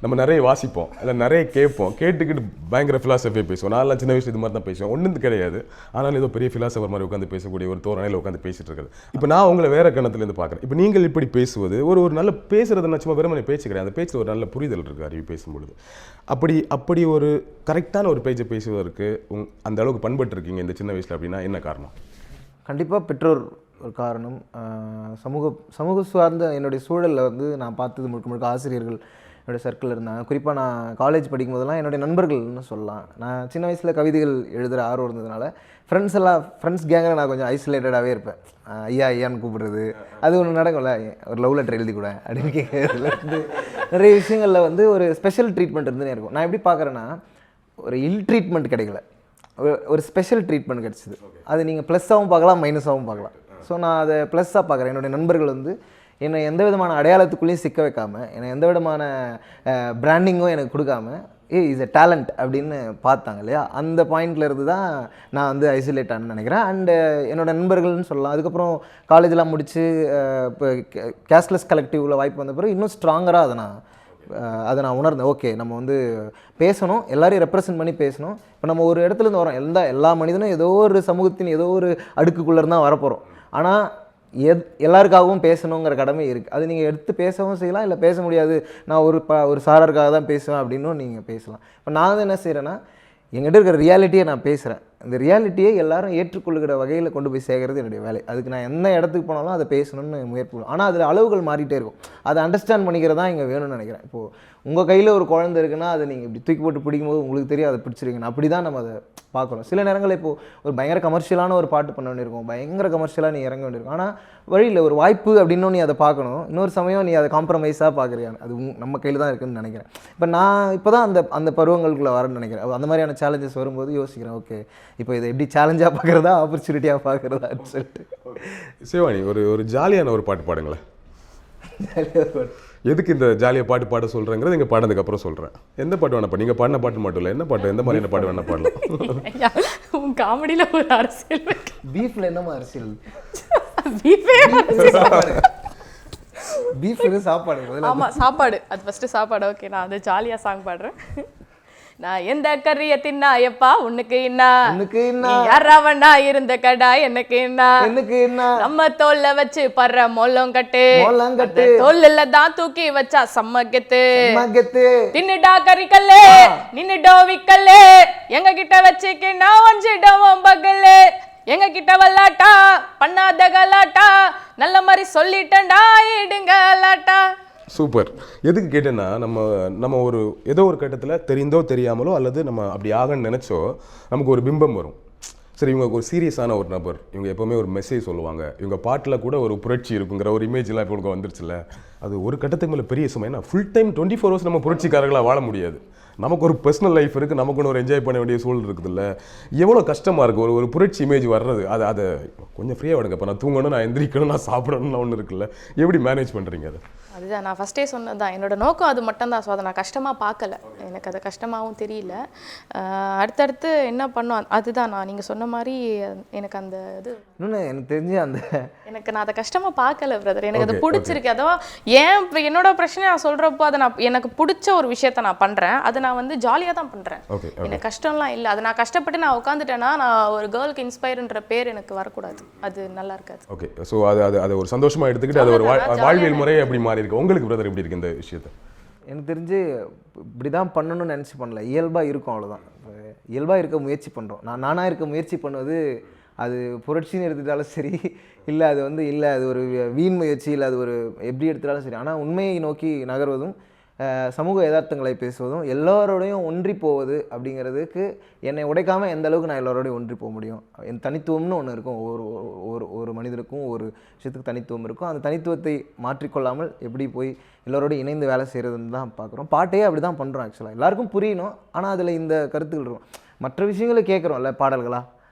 A: நம்ம நிறைய வாசிப்போம், இல்லை நிறைய கேட்டுக்கிட்டு பயங்கர ஃபிலாசபியை பேசுவோம். நான்லாம் சின்ன வயசு இது மாதிரி தான் பேசுவேன். ஒன்றும் கிடையாது, ஆனாலும் ஏதோ பெரிய ஃபிலாசபர் மாதிரி உட்காந்து பேசக்கூடிய ஒரு தோரணையில் உட்காந்து பேசிட்டு இருக்காது. இப்போ நான் உங்களை வேற கணத்துலேருந்து பார்க்குறேன். இப்போ நீங்கள் இப்படி பேசுவது ஒரு நல்ல பேசுறதுன்னா சும்மா வெறுமனே பேச்சு கிடையாது. அந்த பேச்சில் ஒரு நல்ல புரிதல் இருக்குது அறிவு பேசும்பொழுது. அப்படி ஒரு கரெக்டான ஒரு பேச்சை பேசுவதற்கு அந்த அளவுக்கு பண்பட்டு இருக்கீங்க இந்த சின்ன வயசில் அப்படின்னா என்ன காரணம்?
B: கண்டிப்பாக பெற்றோர் ஒரு காரணம். சமூக சார்ந்த என்னுடைய சூழலில் வந்து நான் பார்த்தது முழுக்க ஆசிரியர்கள் என்னுடைய சர்க்கிளில் இருந்தாங்க. குறிப்பாக நான் காலேஜ் படிக்கும் போதெல்லாம் என்னுடைய நண்பர்கள்னு சொல்லலாம். நான் சின்ன வயசில் கவிதைகள் எழுதுகிற ஆர்வம் இருந்ததுனால ஃப்ரெண்ட்ஸ் கேங்கில் நான் கொஞ்சம் ஐசோலேட்டடாகவே இருப்பேன். ஐயான்னு கூப்பிடுறது, அது ஒன்று நடக்கும்ல, ஒரு லவ் லெட்டர் எழுதி கூட அப்படின்னு கேட்குறதுலேருந்து நிறைய விஷயங்களில் வந்து ஒரு ஸ்பெஷல் ட்ரீட்மெண்ட் இருந்துனே இருக்கும். நான் எப்படி பார்க்குறேன்னா, ஒரு ட்ரீட்மெண்ட் கிடைக்கல, ஒரு ஸ்பெஷல் ட்ரீட்மெண்ட் கிடச்சிது. அது நீங்கள் ப்ளஸ்ஸாகவும் பார்க்கலாம், மைனஸாகவும் பார்க்கலாம். ஸோ நான் அதை ப்ளஸ்ஸாக பார்க்குறேன். என்னுடைய நண்பர்கள் வந்து என்னை எந்த விதமான அடையாளத்துக்குள்ளேயும் சிக்க வைக்காமல், என்னை எந்த விதமான பிராண்டிங்கும் எனக்கு கொடுக்காம, இஸ் எ டேலண்ட் அப்படின்னு பார்த்தாங்க இல்லையா. அந்த பாயிண்டில் இருந்து தான் நான் வந்து ஐசோலேட் ஆனு நினைக்கிறேன். அண்டு என்னோடய நண்பர்கள்னு சொல்லலாம். அதுக்கப்புறம் காலேஜெலாம் முடித்து இப்போ கேஷ்லெஸ் கலெக்டிவில் வாய்ப்பு வந்த பிறகு இன்னும் ஸ்ட்ராங்கராக அதை நான் அதை நான் உணர்ந்தேன். ஓகே, நம்ம வந்து பேசணும், எல்லாரையும் ரெப்ரசன்ட் பண்ணி பேசணும். இப்போ நம்ம ஒரு இடத்துலேருந்து வரோம், எல்லா மனிதனும் ஏதோ ஒரு சமூகத்தின் ஏதோ ஒரு அடுக்குக்குள்ளே தான் வரப்போகிறோம். ஆனால் எல்லாருக்காகவும் பேசணுங்கிற கடமை இருக்குது. அது நீங்கள் எடுத்து பேசவும் செய்யலாம், இல்லை பேச முடியாது, நான் ஒரு சாரருக்காக தான் பேசுவேன் அப்படின்னும் நீங்கள் பேசலாம். இப்போ நான் வந்து என்ன செய்கிறேன்னா, எங்கிட்ட இருக்கிற ரியாலிட்டியை நான் பேசுகிறேன். இந்த ரியாலிட்டியை எல்லாரும் ஏற்றுக்கொள்கிற வகையில் கொண்டு போய் சேர்க்கறது என்னுடைய வேலை. அதுக்கு நான் எந்த இடத்துக்கு போனாலும் அதை பேசணும்னு முயற்சி பண்ணுவேன். ஆனால் அதில் அளவுகள் மாறிட்டே இருக்கும். அதை அண்டர்ஸ்டாண்ட் பண்ணிக்கிறதா இங்கே வேணும்னு நினைக்கிறேன். இப்போது உங்கள் கையில் ஒரு குழந்தை இருக்குன்னா அதை நீங்கள் இப்படி தூக்கி போட்டு பிடிக்கும்போது உங்களுக்கு தெரியும் அதை பிடிச்சிருக்கீங்க. அப்படி தான் நம்ம அதை பார்க்குறோம். சில நேரங்களில் இப்போது ஒரு பயங்கர கமர்ஷியலான ஒரு பாட்டு பண்ண வேண்டியிருக்கும், பயங்கர கமர்ஷியலாக நீ இறங்க வேண்டியிருக்கும். ஆனால் வழியில் ஒரு வாய்ப்பு அப்படின்னு நீ அதை பார்க்கணும். இன்னொரு சமயம் நீ அதை காம்ப்ரமைஸாக பார்க்குறியான்னு அது நம்ம கையில் தான் இருக்குதுன்னு நினைக்கிறேன். இப்போ தான் அந்த பருவங்களுக்குள்ளே வரேன்னு நினைக்கிறேன். அந்த மாதிரியான சேலஞ்சஸ் வரும்போது யோசிக்கிறேன், ஓகே இப்போ இதை எப்படி சேலஞ்சாக பார்க்குறதா ஆப்பர்ச்சுனிட்டியாக பார்க்குறதான்னு சொல்லிட்டு.
A: சிவானி, ஒரு ஜாலியான ஒரு பாட்டு பாடுங்களேன். எதுக்கு இந்த ஜாலியாக பாட்டு பாட சொல்கிறேங்கிறது நீங்கள் பாடினதுக்கு அப்புறம் சொல்கிறேன். எந்த பாட்டு வேணா பாடு, நீங்கள் பாடின பாட்டு மட்டும் இல்லை, என்ன பாட்டு, எந்த மாதிரியான பாட்டு வேணா பாடலாம்.
C: உன் காமெடியில் ஒரு அரசியல்
B: பீஃப்ல என்னமா அரசியல்? பீஃப் சாப்பாடு.
C: ஆமாம், சாப்பாடு. அது ஃபஸ்ட்டு சாப்பாடு. ஓகே, நான் அது ஜாலியாக சாங் பாடுறேன். நான் எந்த கறியை தின்னா எப்பா உனக்கு என்ன, யாராவனா இருந்த கடா எனக்கு என்ன, நம்ம தோல்ல வச்சு படுற மொல்லம் கட்டு, தோல்ல தான் தூக்கி வச்சா சம்மகத்து, தின்னுடா கறிக்கல்லு நின்னுடோ விக்கல்லு, எங்க கிட்ட வச்சுக்கு நான் ஒஞ்சிடவும் பகல்லு, எங்க கிட்ட வல்லாட்டா பண்ணாத கலாட்டா, நல்ல மாதிரி சொல்லிட்டேன்டா இடுங்க லாட்டா.
A: சூப்பர். எதுக்கு கேட்டேன்னா, நம்ம ஏதோ ஒரு கட்டத்தில் தெரிந்தோ தெரியாமலோ அல்லது நம்ம அப்படி ஆகணும்னு நினச்சோ நமக்கு ஒரு பிம்பம் வரும். சரி, இவங்க ஒரு சீரியஸான ஒரு நபர், இவங்க எப்போவுமே ஒரு மெசேஜ் சொல்லுவாங்க, இவங்க பாட்டில் கூட ஒரு புரட்சி இருக்குங்கிற ஒரு இமேஜ்லாம் இப்போ உங்களுக்கு வந்துருச்சுல்ல. அது ஒரு கட்டத்துக்கு மேலே பெரிய சுமை. ஏன்னா ஃபுல் டைம் 24 hours நம்ம புரட்சிக்காரர்களாக வாழ முடியாது. நமக்கு ஒரு பர்சனல் லைஃப் இருக்குது, நமக்கு ஒரு என்ஜாய் பண்ண வேண்டிய சூழல் இருக்குதுல்ல. எவ்வளோ கஷ்டமாக இருக்குது ஒரு புரட்சி இமேஜ் வர்றது. அதை கொஞ்சம் ஃப்ரீயாக விடுங்க. இப்போ நான் தூங்கணும், நான் எந்திரிக்கணும், நான் சாப்பிடணும்னு ஒன்று இருக்குல்ல. எப்படி மேனேஜ் பண்ணுறீங்க அதை?
C: அதுதான் நான் ஃபஸ்ட்டே சொன்னது தான், என்னோட நோக்கம் அது மட்டும்தான். ஸோ அதை நான் கஷ்டமாக பார்க்கல, எனக்கு அது கஷ்டமாகவும் தெரியல. அடுத்தடுத்து என்ன பண்ணோம் அதுதான் நான் நீங்கள் சொன்ன மாதிரி எனக்கு அந்த இது
B: இன்னொன்று எனக்கு தெரிஞ்சு
C: எனக்கு நான் அதை கஷ்டமாக பார்க்கல பிரதர். எனக்கு அது பிடிச்சிருக்கு. அதான் ஏன் இப்போ என்னோட பிரச்சனை நான் சொல்கிறப்போ அதை நான் எனக்கு பிடிச்ச ஒரு விஷயத்த நான் பண்ணுறேன். அதை நான் வந்து ஜாலியாக தான் பண்ணுறேன். எனக்கு கஷ்டம்லாம் இல்லை. அதை நான் கஷ்டப்பட்டு நான் உட்காந்துட்டேன்னா நான் ஒரு கேர்ளுக்கு இன்ஸ்பயர்ன்ற பேர் எனக்கு வரக்கூடாது. அது நல்லா இருக்காது.
A: ஓகே, ஸோ அதை ஒரு சந்தோஷமாக எடுத்துக்கிட்டு அது ஒரு வாழ்வியல் முறை அப்படி மாறி இருக்கு. உங்களுக்கு பிரதர் எப்படி இருக்கு இந்த விஷயத்தை?
B: எனக்கு தெரிஞ்சு இப்படி தான் பண்ணணும்னு நினச்சி பண்ணல, இயல்பாக இருக்கும், அவ்வளோதான். இயல்பாக இருக்க முயற்சி பண்ணுறோம். நானாக இருக்க முயற்சி பண்ணுவது அது புரட்சின்னு எடுத்துட்டாலும் சரி, இல்லை அது வந்து இல்லை அது ஒரு வீண் முயற்சி, இல்லை அது ஒரு எப்படி எடுத்துட்டாலும் சரி. ஆனால் உண்மையை நோக்கி நகர்வதும் சமூக யதார்த்தங்களை பேசுவதும் எல்லோரோடையும் ஒன்றி போவது அப்படிங்கிறதுக்கு என்னை உடைக்காமல் எந்த அளவுக்கு நான் எல்லோரோடையும் ஒன்றி போக முடியும். என் தனித்துவம்னு ஒன்று இருக்கும். ஒரு மனிதனுக்கும் ஒரு விஷயத்துக்கு தனித்துவம் இருக்கும். அந்த தனித்துவத்தை மாற்றிக்கொள்ளாமல் எப்படி போய் எல்லோரோடையும் இணைந்து வேலை செய்கிறதுன்னு தான் பார்க்குறோம். பாட்டையே அப்படி தான் பண்ணுறோம். ஆக்சுவலாக எல்லாருக்கும் புரியணும், ஆனால் அதில் இந்த கருத்துக்கள் இருக்கும். மற்ற விஷயங்களை கேட்குறோம்ல பாடல்களாக.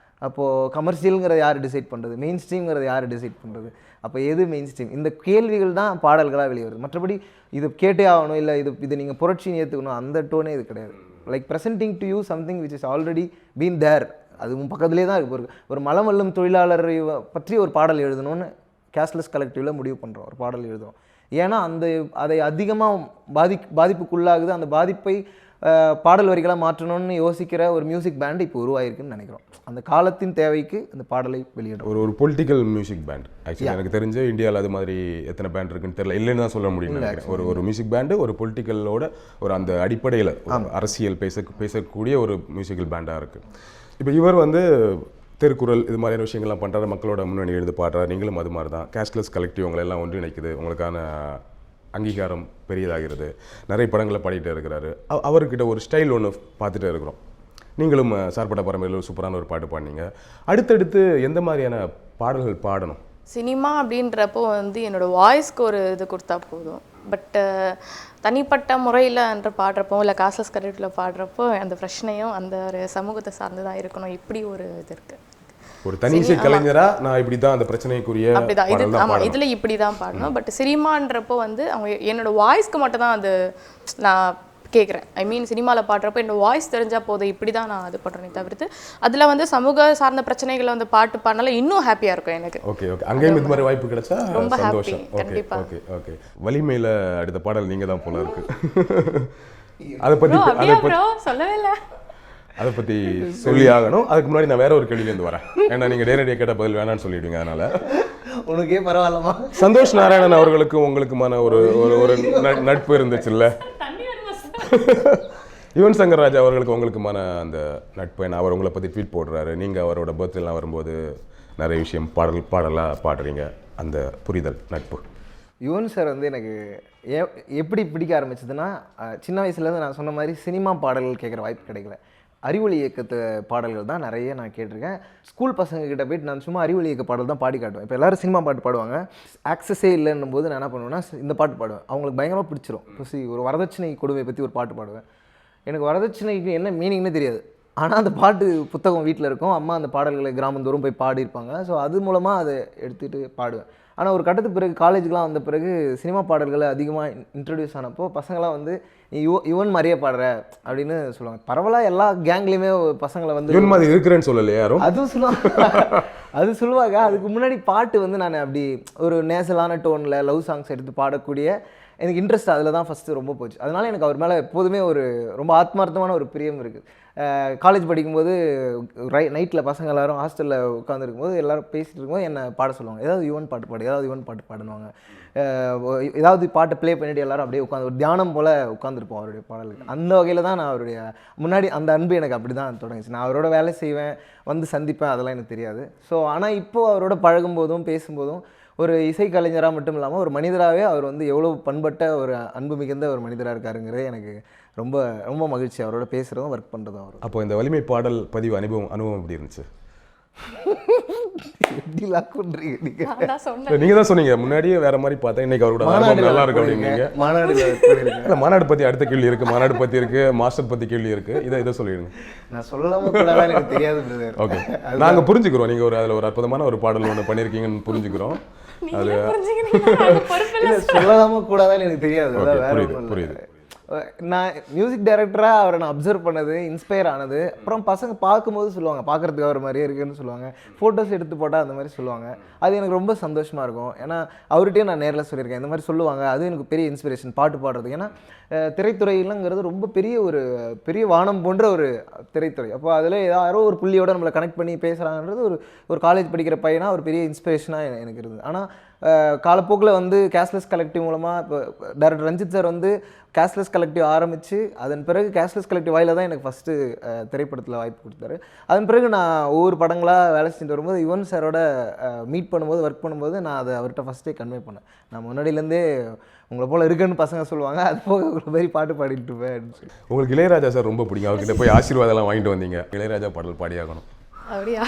B: அப்போது கமர்ஷியலுங்கிறத யார் டிசைட் பண்ணுறது, மெயின் ஸ்ட்ரீம்ங்கிறத யார் டிசைட் பண்ணுறது, அப்போ எது மெயின் ஸ்ட்ரீம்? இந்த கேள்விகள் தான் பாடல்களாக வெளியே வருது. மற்றபடி இது கேட்டே ஆகணும், இல்லை இது நீங்கள் புரட்சின்னு ஏற்றுக்கணும், அந்த டோனே இது கிடையாது. Like presenting to you something which is already been there. அது உன் பக்கத்துலேயே தான் இருக்குது. ஒரு மலம் வல்லும் தொழிலாளரை பற்றி ஒரு பாடல் எழுதணும்னு கேஷ்லெஸ் கலெக்டிவில் முடிவு பண்ணுறோம். ஒரு பாடல் எழுதுகிறோம். ஏன்னா அதை அதிகமாக பாதிப்புக்குள்ளாகுது. அந்த பாதிப்பை பாடல் வரிகளாக மாற்றணும்னு யோசிக்கிற ஒரு மியூசிக் பேண்ட் இப்போ உருவாயிருக்குன்னு நினைக்கிறோம். அந்த காலத்தின் தேவைக்கு அந்த பாடலை வெளியிடும்.
A: ஒரு பொலிட்டிக்கல் மியூசிக் பேண்ட். ஆக்சுவலி எனக்கு தெரிஞ்ச இந்தியாவில் அது மாதிரி எத்தனை பேண்ட் இருக்குன்னு தெரியல, இல்லைன்னு தான் சொல்ல முடியும் நினைக்கிறேன். ஒரு மியூசிக் பேண்டு ஒரு பொலிட்டிக்கலோட ஒரு அந்த அடிப்படையில் அரசியல் பேசக்கூடிய ஒரு மியூசிக்கல் பேண்டாக இருக்குது. இப்போ இவர் வந்து திருக்குறள் இது மாதிரியான விஷயங்கள்லாம் பண்ணுறாரு, மக்களோட முன்னணி எழுந்து பாடுறாரு. நீங்களும் அது மாதிரி தான் கேஷ்லெஸ் கலெக்டிவ் உங்களெல்லாம் ஒன்றிணைக்குது, உங்களுக்கான அங்கீகாரம் பெரியதாகிறது. நிறைய படங்களை பாடிட்டு இருக்கிறாரு. அவர்கிட்ட ஒரு ஸ்டைல் ஒன்று பார்த்துட்டு இருக்கிறோம். நீங்களும் சார்பட்ட பரம்பரையில் ஒரு சூப்பரான ஒரு பாட்டு பாடினீங்க. அடுத்தடுத்து எந்த மாதிரியான பாடல்கள் பாடணும்?
C: சினிமா அப்படின்றப்போ வந்து என்னோட வாய்ஸ்க்கு ஒரு இது கொடுத்தா போதும். பட் தனிப்பட்ட முறையில் என்று பாடுறப்போ இல்லை காசஸ் கரெக்டில் பாடுறப்போ அந்த பிரச்சனையும் அந்த ஒரு சமூகத்தை சார்ந்து தான் இருக்கணும். இப்படி ஒரு இது இருக்குது.
A: ஒரு தனிசை கலைஞரா நான் இப்படி தான் அந்த பிரச்சனைக்குரிய
C: அப்படிதான் இது. ஆமாம், இதில் இப்படி தான் பாடணும். பட் சினிமான்றப்போ வந்து அவங்க என்னோட வாய்ஸ்க்கு மட்டும் தான் அது நான் கேட்குறேன். ஐ மீன் சினிமாவில் பாடுறப்போ என்னோட வாய்ஸ் தெரிஞ்சால் போதும், இப்படி தான் நான் இது பண்ணுறேனே தவிர்த்து அதில் வந்து சமூக சார்ந்த பிரச்சனைகளை வந்து பாட்டு பாடினால இன்னும் ஹாப்பியாக இருக்கும் எனக்கு.
A: ஓகே ஓகே, அங்கேயும் இது மாதிரி வாய்ப்பு கிடைச்சா
C: ரொம்ப
A: சந்தோஷம்.
C: happy, கண்டிப்பா.
A: ஓகே ஓகே, வலிமையில் அடுத்த பாடல் நீங்கள் தான் போல இருக்கு. அதை பற்றி
C: அப்படியா ப்ரோ? சொல்லவே இல்லை.
A: அதை பற்றி சொல்லி ஆகணும். அதுக்கு முன்னாடி நான் வேற ஒரு கேள்வியிலேருந்து வரேன். ஏன்னா நீங்கள் நேரடியாக கேட்ட பதில் வேணான்னு சொல்லிடுவீங்க. அதனால
B: உனக்கே பரவாயில்லமா?
A: சந்தோஷ் நாராயணன் அவர்களுக்கும் உங்களுக்குமான ஒரு ஒரு நட்பு இருந்துச்சுல்ல. யுவன் சங்கர் ராஜா அவர்களுக்கு உங்களுக்குமான அந்த நட்பு என்ன? அவர் உங்களை பற்றி ட்வீட் போடுறாரு, நீங்கள் அவரோட பர்த்டேலாம் வரும்போது நிறைய விஷயம் பாடலாக பாடுறீங்க. அந்த புரிதல் நட்பு.
B: யுவன் சார் வந்து எனக்கு எப்படி பிடிக்க ஆரம்பிச்சதுன்னா, சின்ன வயசுலேருந்து நான் சொன்ன மாதிரி சினிமா பாடல்கள் கேட்குற வாய்ப்பு கிடைக்கல. அறிவொளி இயக்கத்து பாடல்கள் தான் நிறைய நான் கேட்டிருக்கேன். ஸ்கூல் பசங்க கிட்ட போயிட்டு நான் சும்மா அறிவொளி இயக்க பாடல் தான் பாடி காட்டுவேன். இப்போ எல்லோரும் சினிமா பாட்டு பாடுவாங்க, ஆக்சஸே இல்லைன்னும் போது நான் என்ன பண்ணுவேன்னா இந்த பாட்டு பாடுவேன். அவங்களுக்கு பயங்கரமாக பிடிச்சிரும். இப்போ ஒரு வரதட்சணை கொடுமை பற்றி ஒரு பாட்டு பாடுவேன். எனக்கு வரதட்சணைக்கு என்ன மீனிங்னே தெரியாது, ஆனால் அந்த பாட்டு புத்தகம் வீட்டில் இருக்கும். அம்மா அந்த பாடல்களை கிராமந்தோறும் போய் பாடியிருப்பாங்க. ஸோ அது மூலமாக அதை எடுத்துகிட்டு பாடுவேன். ஆனால் ஒரு கட்டத்துக்கு பிறகு காலேஜுக்குலாம் வந்த பிறகு சினிமா பாடல்களை அதிகமாக இன்ட்ரடியூஸ் ஆனப்போ பசங்களாம் வந்து நீ யுவன் மாதிரியே பாடுற அப்படின்னு சொல்லுவாங்க. பரவலாக எல்லா கேங்லேயுமே பசங்களை வந்து
A: யுவன் மாதிரி இருக்கிறேன்னு சொல்லலையே யாரும்.
B: அதுவும் சொல்லுவாங்க. அது சொல்லுவாங்க. அதுக்கு முன்னாடி பாட்டு வந்து நான் அப்படி ஒரு நேசலான டோனில் லவ் சாங்ஸ் எடுத்து பாடக்கூடிய எனக்கு இன்ட்ரெஸ்ட் அதில் தான் ஃபஸ்ட்டு ரொம்ப போச்சு. அதனால் எனக்கு அவர் மேலே எப்போதுமே ஒரு ரொம்ப ஆத்மார்த்தமான ஒரு பிரியம் இருக்குது. காலேஜ் படிக்கும்போது நைட்டில் பசங்க எல்லோரும் ஹாஸ்டலில் உட்காந்துருக்கும்போது எல்லோரும் பேசிகிட்டு இருக்கும்போது என்னை பாட சொல்லுவாங்க. ஏதாவது யுவன் பாட்டு பாடு, ஏதாவது யுவன் பாட்டு பாடுவாங்க. ஏதாவது பாட்டை ப்ளே பண்ணிவிட்டு எல்லோரும் அப்படியே உட்காந்து ஒரு தியானம் போல் உட்காந்துருப்போம் அவருடைய பாடலுக்கு. அந்த வகையில் தான் நான் அவருடைய முன்னாடி அந்த அன்பு எனக்கு அப்படி தான் தொடங்குச்சு. நான் அவரோட வேலை செய்வேன், வந்து சந்திப்பேன், அதெல்லாம் எனக்கு தெரியாது. ஸோ ஆனால் இப்போது அவரோட பழகும்போதும் பேசும்போதும் ஒரு இசைக்கலைஞராக மட்டும் இல்லாமல் ஒரு மனிதராகவே அவர் வந்து எவ்வளோ பண்பட்ட ஒரு அன்பு மிகுந்த ஒரு மனிதராக இருக்காருங்கிறது எனக்கு ரொம்ப ரொம்ப மகிழ்ச்சி அவரோட பேசுகிறதும் ஒர்க் பண்ணுறதும். அவர்
A: அப்போ இந்த வலிமை பாடல் பதிவு அனுபவம் எப்படி இருந்துச்சு? நீங்க தான் சொன்னீங்க முன்னாடியே வேற மாதிரி பார்த்தேன், இன்னைக்கு அவரோட நல்லா இருக்கு அப்படின்னீங்க. மாநாடு பத்தி அடுத்த கேள்வி இருக்கு, மாநாடு பத்தி இருக்கு, மாஸ்டர் பத்தி கேள்வி இருக்கு. இதை சொல்லிடுங்க.
B: நான் சொல்லாம எனக்கு தெரியாது.
A: ஓகே, நாங்க புரிஞ்சுக்கிறோம். நீங்க அதுல ஒரு அற்புதமான ஒரு பாடல் ஒன்று பண்ணிருக்கீங்கன்னு புரிஞ்சுக்கிறோம். அது
B: சொல்லலாம கூடாதான்னு எனக்கு தெரியாது.
A: புரியுது.
B: நான் மியூசிக் டைரக்டராக அவரை நான் அப்சர்வ் பண்ணது, இன்ஸ்பயர் ஆனது. அப்புறம் பசங்க பார்க்கும்போது சொல்லுவாங்க, பார்க்குறதுக்கு அவர் மாதிரியே இருக்குன்னு சொல்லுவாங்க. ஃபோட்டோஸ் எடுத்து போட்டால் அந்த மாதிரி சொல்லுவாங்க. அது எனக்கு ரொம்ப சந்தோஷமாக இருக்கும். ஏன்னா அவர்கிட்டயும் நான் நேரில் சொல்லியிருக்கேன், இந்த மாதிரி சொல்லுவாங்க. அது எனக்கு பெரிய இன்ஸ்பிரேஷன் பாட்டு பாடுறது. ஏன்னா திரைத்துறையிலங்கிறது ரொம்ப பெரிய வானம் போன்ற ஒரு திரைத்துறை. அப்போ அதில் யாரோ ஒரு புள்ளியோட நம்மளை கனெக்ட் பண்ணி பேசுகிறாங்கன்றது ஒரு காலேஜ் படிக்கிற பையனாக ஒரு பெரிய இன்ஸ்பிரேஷனாக எனக்கு இருந்தது. ஆனால் காலப்போக்கில் வந்து கேஷ்லெஸ் கலெக்டிவ் மூலமாக இப்போ டைரக்டர் ரஞ்சித் சார் வந்து கேஷ்லெஸ் கலெக்டிவ் ஆரம்பித்து அதன் பிறகு கேஷ்லெஸ் கலெக்டிவ் வாயில தான் எனக்கு ஃபஸ்ட்டு திரைப்படத்தில் வாய்ப்பு கொடுத்தாரு. அதன் பிறகு நான் ஒவ்வொரு படங்களாக வேலை செஞ்சுட்டு வரும்போது யுவன் சாரோட மீட் பண்ணும்போது ஒர்க் பண்ணும்போது நான் அதை அவர்கிட்ட ஃபஸ்ட்டே கன்வே பண்ணேன். நான் முன்னாடியிலேருந்தே உங்களை போல் இருக்குன்னு பசங்க சொல்லுவாங்க, அது போக ஒரு மாதிரி பாட்டு பாடிட்டு இருப்பேன் அப்படின்னு சொல்லி.
A: உங்களுக்கு இளையராஜா சார் ரொம்ப பிடிக்கும், அவர்கிட்ட போய் ஆசீர்வாதம்லாம் வாங்கிட்டு வந்தீங்க. இளையராஜா பாடல் பாடியாகணும்.
C: அப்படியா?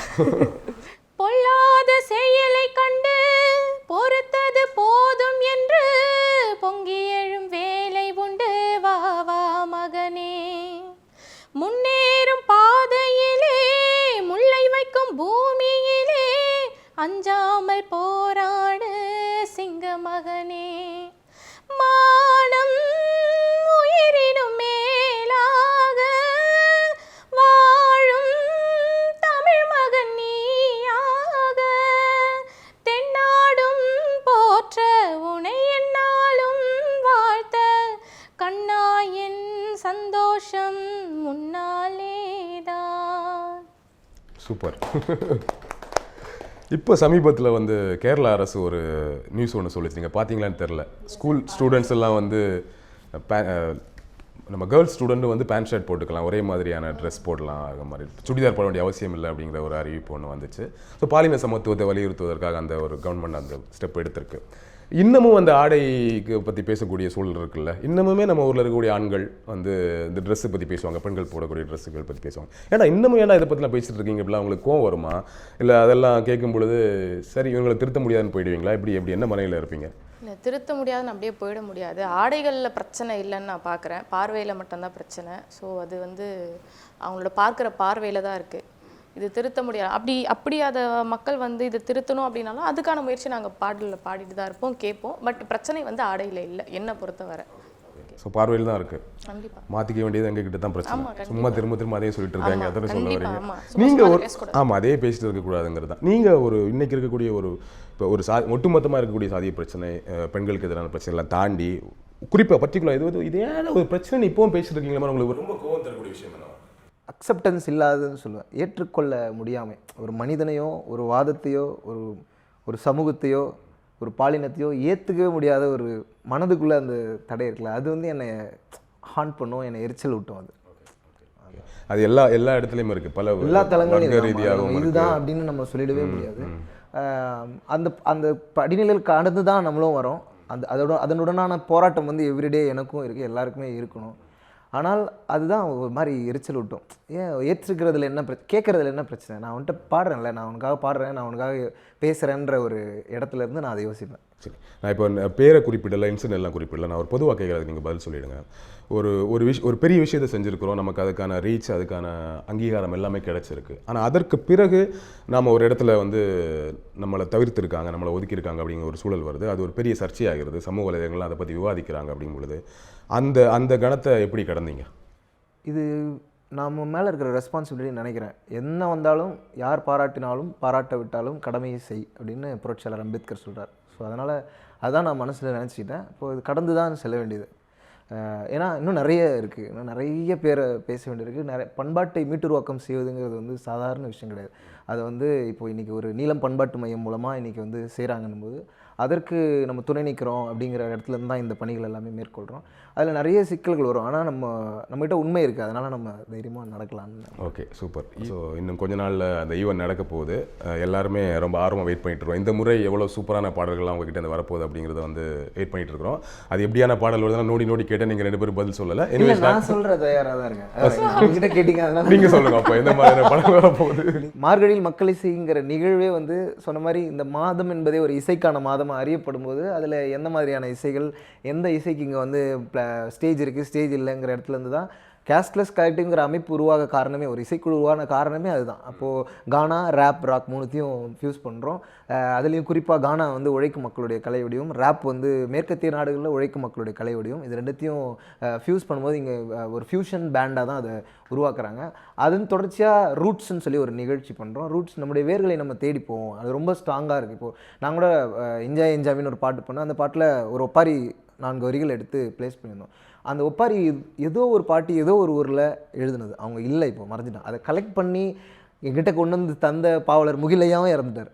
C: பொல்லாத செயலை கண்டு பொறுத்தது போதும் என்று பொங்கி எழும் வேலை உண்டு, வா வா மகனே. முன்னேறும் பாதையிலே முல்லை வைக்கும் பூமியிலே அஞ்சாமல் போராடு சிங்க மகனே. மானம் உயிரினும் மேலாக வாழும் தமிழ் மகன் நீயாக, தென்னாடும் போற்ற உனை என்னாலும் வாழ்த்த, கண்ணாயின் சந்தோஷம் முன்னாலேதான்.
A: சூப்பர். இப்போ சமீபத்தில் வந்து கேரளா அரசு ஒரு நியூஸ் ஒன்று சொல்லிச்சிங்க, பார்த்தீங்களான்னு தெரில. ஸ்கூல் ஸ்டூடெண்ட்ஸ் எல்லாம் வந்து நம்ம கேர்ள்ஸ் ஸ்டூடெண்ட்டு வந்து பேண்ட் ஷர்ட் போட்டுக்கலாம், ஒரே மாதிரியான ட்ரெஸ் போடலாம், அது மாதிரி சுடிதார் போட வேண்டிய அவசியம் இல்லை அப்படிங்கிற ஒரு அறிவிப்பு ஒன்று வந்துச்சு. ஸோ பாலின சமத்துவத்தை வலியுறுத்துவதற்காக அந்த ஒரு கவர்மெண்ட் அந்த ஸ்டெப் எடுத்திருக்கு. இன்னமும் அந்த ஆடைக்கு பற்றி பேசக்கூடிய சூழல் இருக்குல்ல, இன்னமுமே நம்ம ஊரில் இருக்கக்கூடிய ஆண்கள் வந்து இந்த ட்ரெஸ்ஸை பற்றி பேசுவாங்க, பெண்கள் போடக்கூடிய ட்ரெஸ்ஸுகள் பற்றி பேசுவாங்க. ஏன்னா இன்னமும் ஏன்னா இதை பற்றிலாம் பேசிட்டு இருக்கீங்க, இப்படிலாம் அவங்களுக்கு கோவம் வருமா? இல்லை அதெல்லாம் கேட்கும் பொழுது சரி இவங்களை திருத்த முடியாதுன்னு போயிடுவீங்களா? எப்படி என்ன மனையில் இருப்பீங்க?
C: இல்லை, திருத்த முடியாதுன்னு அப்படியே போயிட முடியாது. ஆடைகளில் பிரச்சனை இல்லைன்னு நான் பார்க்குறேன், பார்வையில் மட்டும்தான் பிரச்சனை. ஸோ அது வந்து அவங்களோட பார்க்குற பார்வையில் தான் இருக்குது. இது திருத்த முடியாது. அப்படி அதை மக்கள் வந்து இது திருத்தணும் அப்படின்னாலும் அதுக்கான முயற்சி நாங்கள் பாடிட்டு தான் இருப்போம், கேட்போம். பட் பிரச்சனை வந்து ஆடையில் இல்லை என்னை பொறுத்த வரை.
A: ஸோ பார்வையில் தான் இருக்குது.
C: கண்டிப்பா
A: மாற்றிக்க வேண்டியது எங்ககிட்ட தான் பிரச்சனை.
C: ஆமா, கண்டிப்பா.
A: சும்மா திரும்ப திரும்ப அதே சொல்லிட்டு இருக்காங்க, அதான் சொல்ல
C: கண்டிப்பா,
A: வரீங்க.
C: ஆமா.
A: நீங்கள்
C: சும்மா
A: ஒரு
C: பேசக்கூடாது.
A: ஆமாம் அதே பேசிட்டு இருக்கக்கூடாதுங்கிறது தான். நீங்கள் ஒரு இன்னைக்கு இருக்கக்கூடிய ஒரு இப்போ ஒரு ஒட்டுமொத்தமாக இருக்கக்கூடிய சாதிய பிரச்சனை, பெண்களுக்கு எதிரான பிரச்சனைலாம் தாண்டி குறிப்பாக பர்டிகுலர் இது ஏன் ஒரு பிரச்சனை இப்போவும் பேசிட்டு இருக்கீங்களா? உங்களுக்கு ரொம்ப கோவம் தரக்கூடிய விஷயம் என்ன?
B: அக்செப்டன்ஸ் இல்லாததுன்னு சொல்லுவேன். ஏற்றுக்கொள்ள முடியாமை, ஒரு மனிதனையோ ஒரு வாதத்தையோ ஒரு சமூகத்தையோ ஒரு பாலினத்தையோ ஏற்றுக்கவே முடியாத ஒரு மனதுக்குள்ளே அந்த தடை இருக்குல்ல, அது வந்து என்னை ஹாண்ட் பண்ணும், என்னை எரிச்சல் விட்டும்.
A: அது எல்லா இடத்துலையும் இருக்குது, பல
B: எல்லா தளங்களையும்
A: ரீதியாகவும்
B: இதுதான் அப்படின்னு நம்ம சொல்லிடவே முடியாது. அந்த அந்த படிநிலையில் கடந்து தான் நம்மளும் வரோம். அதனுடனான போராட்டம் வந்து எவ்ரிடே எனக்கும் இருக்குது, எல்லாருக்குமே இருக்கணும். ஆனால் அதுதான் ஒரு மாதிரி எரிச்சல் விட்டும். ஏற்றுக்கிறதுல என்ன கேட்குறதுல என்ன பிரச்சனை? நான் வந்துட்டு பாடுறேன்ல, நான் உனக்காக பாடுறேன், நான் உனக்காக பேசுகிறேன்ற ஒரு இடத்துல இருந்து நான் அதை யோசிப்பேன்.
A: சரி, நான் இப்போ பேரை குறிப்பிடலை, இன்சிடென்ட் எல்லாம் குறிப்பிடல, நான் ஒரு பொதுவாக கேட்குறது நீங்கள் பதில் சொல்லிவிடுங்க. ஒரு பெரிய விஷயத்தை செஞ்சுருக்கிறோம், நமக்கு அதுக்கான ரீச், அதுக்கான அங்கீகாரம் எல்லாமே கிடைச்சிருக்கு. ஆனால் அதற்கு பிறகு நாம் ஒரு இடத்துல வந்து நம்மளை தவிர்த்துருக்காங்க, நம்மளை ஒதுக்கியிருக்காங்க அப்படிங்கிற ஒரு சூழல் வருது. அது ஒரு பெரிய சர்ச்சையாகிறது, சமூக வலைதளங்கள்லாம் அதை பற்றி விவாதிக்கிறாங்க. அப்படிங்கும் பொழுது அந்த கணத்தை எப்படி கடந்தீங்க?
B: இது நம்ம மேலே இருக்கிற ரெஸ்பான்சிபிலிட்டின்னு நினைக்கிறேன். என்ன வந்தாலும், யார் பாராட்டினாலும் பாராட்ட விட்டாலும் கடமையை செய் அப்படின்னு புரட்சியாளர் அம்பேத்கர் சொல்கிறார். ஸோ அதனால் அதுதான் நான் மனசில் நினச்சிக்கிட்டேன். இப்போ இது கடந்து தான் செல்ல வேண்டியது. ஏன்னா இன்னும் நிறைய இருக்குது, இன்னும் நிறைய பேரை பேச வேண்டியிருக்கு. நிறைய பண்பாட்டை மீட்டுருவாக்கம் செய்வதுங்கிறது வந்து சாதாரண விஷயம் கிடையாது. அதை வந்து இப்போ இன்றைக்கி ஒரு நீலம் பண்பாட்டு மையம் மூலமாக இன்றைக்கி வந்து செய்கிறாங்கன்னும் போது அதற்கு நம்ம துணை நிற்கிறோம் அப்படிங்கிற இடத்துலேருந்து தான் இந்த பணிகள் எல்லாமே மேற்கொள்கிறோம். அதில் நிறைய சிக்கல்கள் வரும், ஆனால் நம்மகிட்ட உண்மை இருக்குது, அதனால் நம்ம தைரியமாக நடக்கலாம்னு.
A: Okay, super. ஸோ இன்னும் கொஞ்ச நாளில் அந்த ஈவெண்ட் நடக்க போகுது, எல்லாருமே ரொம்ப ஆர்வமாக வெயிட் பண்ணிட்டு இருக்கோம். இந்த முறை எவ்வளோ சூப்பரான பாடல்கள்லாம் உங்ககிட்ட அந்த வரப்போகுது அப்படிங்கிறத வந்து வெயிட் பண்ணிட்டு இருக்கிறோம். அது எப்படியான பாடல் வருதுன்னா நோடி கேட்டால் நீங்கள் 2 பேரும் பதில் சொல்லலை.
B: எனவே நான் சொல்கிற தயாராக தான் இருக்கேன். கேட்டீங்க, அதனால்
A: நீங்கள் சொல்லுங்கள் அப்போ எந்த மாதிரியான படம் வரப்போகுது.
B: மார்கழியில் மக்கள் இசைங்கிற நிகழ்வே வந்து சொன்ன மாதிரி இந்த மாதம் என்பதே ஒரு இசைக்கான மாதமாக அறியப்படும் போது அதில் எந்த மாதிரியான இசைகள், எந்த இசைக்கு இங்கே வந்து ஸ்டேஜ் இருக்குது, ஸ்டேஜ் இல்லைங்கிற இடத்துலேருந்து தான் கேஸ்ட்லெஸ் கலெக்டிவ்ங்கிற அமைப்பு உருவாக காரணமே, ஒரு இசைக்குழு உருவான காரணமே அதுதான். அப்போது கானா, ரேப், ராக் மூணுத்தையும் ஃபியூஸ் பண்ணுறோம். அதுலேயும் குறிப்பாக கானா வந்து உழைக்கும் மக்களுடைய கலை வடிவம், ரேப் வந்து மேற்கத்திய நாடுகளில் உழைக்கும் மக்களுடைய கலை வடிவம். இது ரெண்டுத்தையும் ஃபியூஸ் பண்ணும்போது இங்கே ஒரு ஃபியூஷன் பேண்டாக தான் அதை உருவாக்குறாங்க. அதன் தொடர்ச்சியாக ரூட்ஸ்ன்னு சொல்லி ஒரு நிகழ்ச்சி பண்ணுறோம். ரூட்ஸ் நம்முடைய வேர்களை நம்ம தேடி போவோம், அது ரொம்ப ஸ்ட்ராங்காக இருக்குது. இப்போது நாங்கள் கூட என்ஜாமின்னு ஒரு பாட்டு பண்ணோம். அந்த பாட்டில் ஒரு ஒப்பாரி 4 வரிகள் எடுத்து ப்ளேஸ் பண்ணியிருந்தோம். அந்த ஒப்பாரி ஏதோ ஒரு பாட்டு ஏதோ ஒரு ஊரில் எழுதுனது, அவங்க இல்லை, இப்போ மறைஞ்சிட்டான். அதை கலெக்ட் பண்ணி எங்கிட்ட கொண்டு வந்து தந்த பாவலர் முகிலையாவும் இறந்துட்டார்.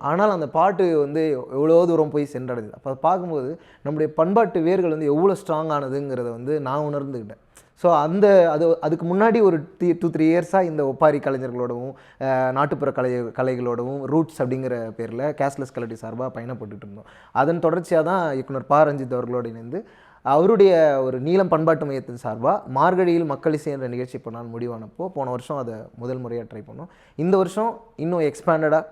B: ஆனால் அந்த பாட்டு வந்து எவ்வளோ தூரம் போய் சென்றடைஞ்சது. அப்போ அதை பார்க்கும்போது நம்முடைய பண்பாட்டு வேர்கள் வந்து எவ்வளோ ஸ்ட்ராங்கானதுங்கிறத வந்து நான் உணர்ந்துக்கிட்டேன். ஸோ அதுக்கு முன்னாடி ஒரு 2-3 இயர்ஸாக இந்த ஒப்பாரி கலைஞர்களோடவும் நாட்டுப்புற கலைகளோடவும் ரூட்ஸ் அப்படிங்கிற பேரில் கேஸ்ட்லெஸ் கலெக்டிவ் சார்பாக பயணப்பட்டுட்டு இருந்தோம். அதன் தொடர்ச்சியாக தான் இயக்குனர் ப. ரஞ்சித் அவர்களோடு இணைந்து அவருடைய ஒரு நீலம் பண்பாட்டு மையத்தின் சார்பாக மார்கழியில் மக்கள் இசை என்ற நிகழ்ச்சி பண்ணால் முடிவானப்போ போன வருஷம் அதை முதல் முறையாக ட்ரை பண்ணோம். இந்த வருஷம் இன்னும் எக்ஸ்பேண்டடாக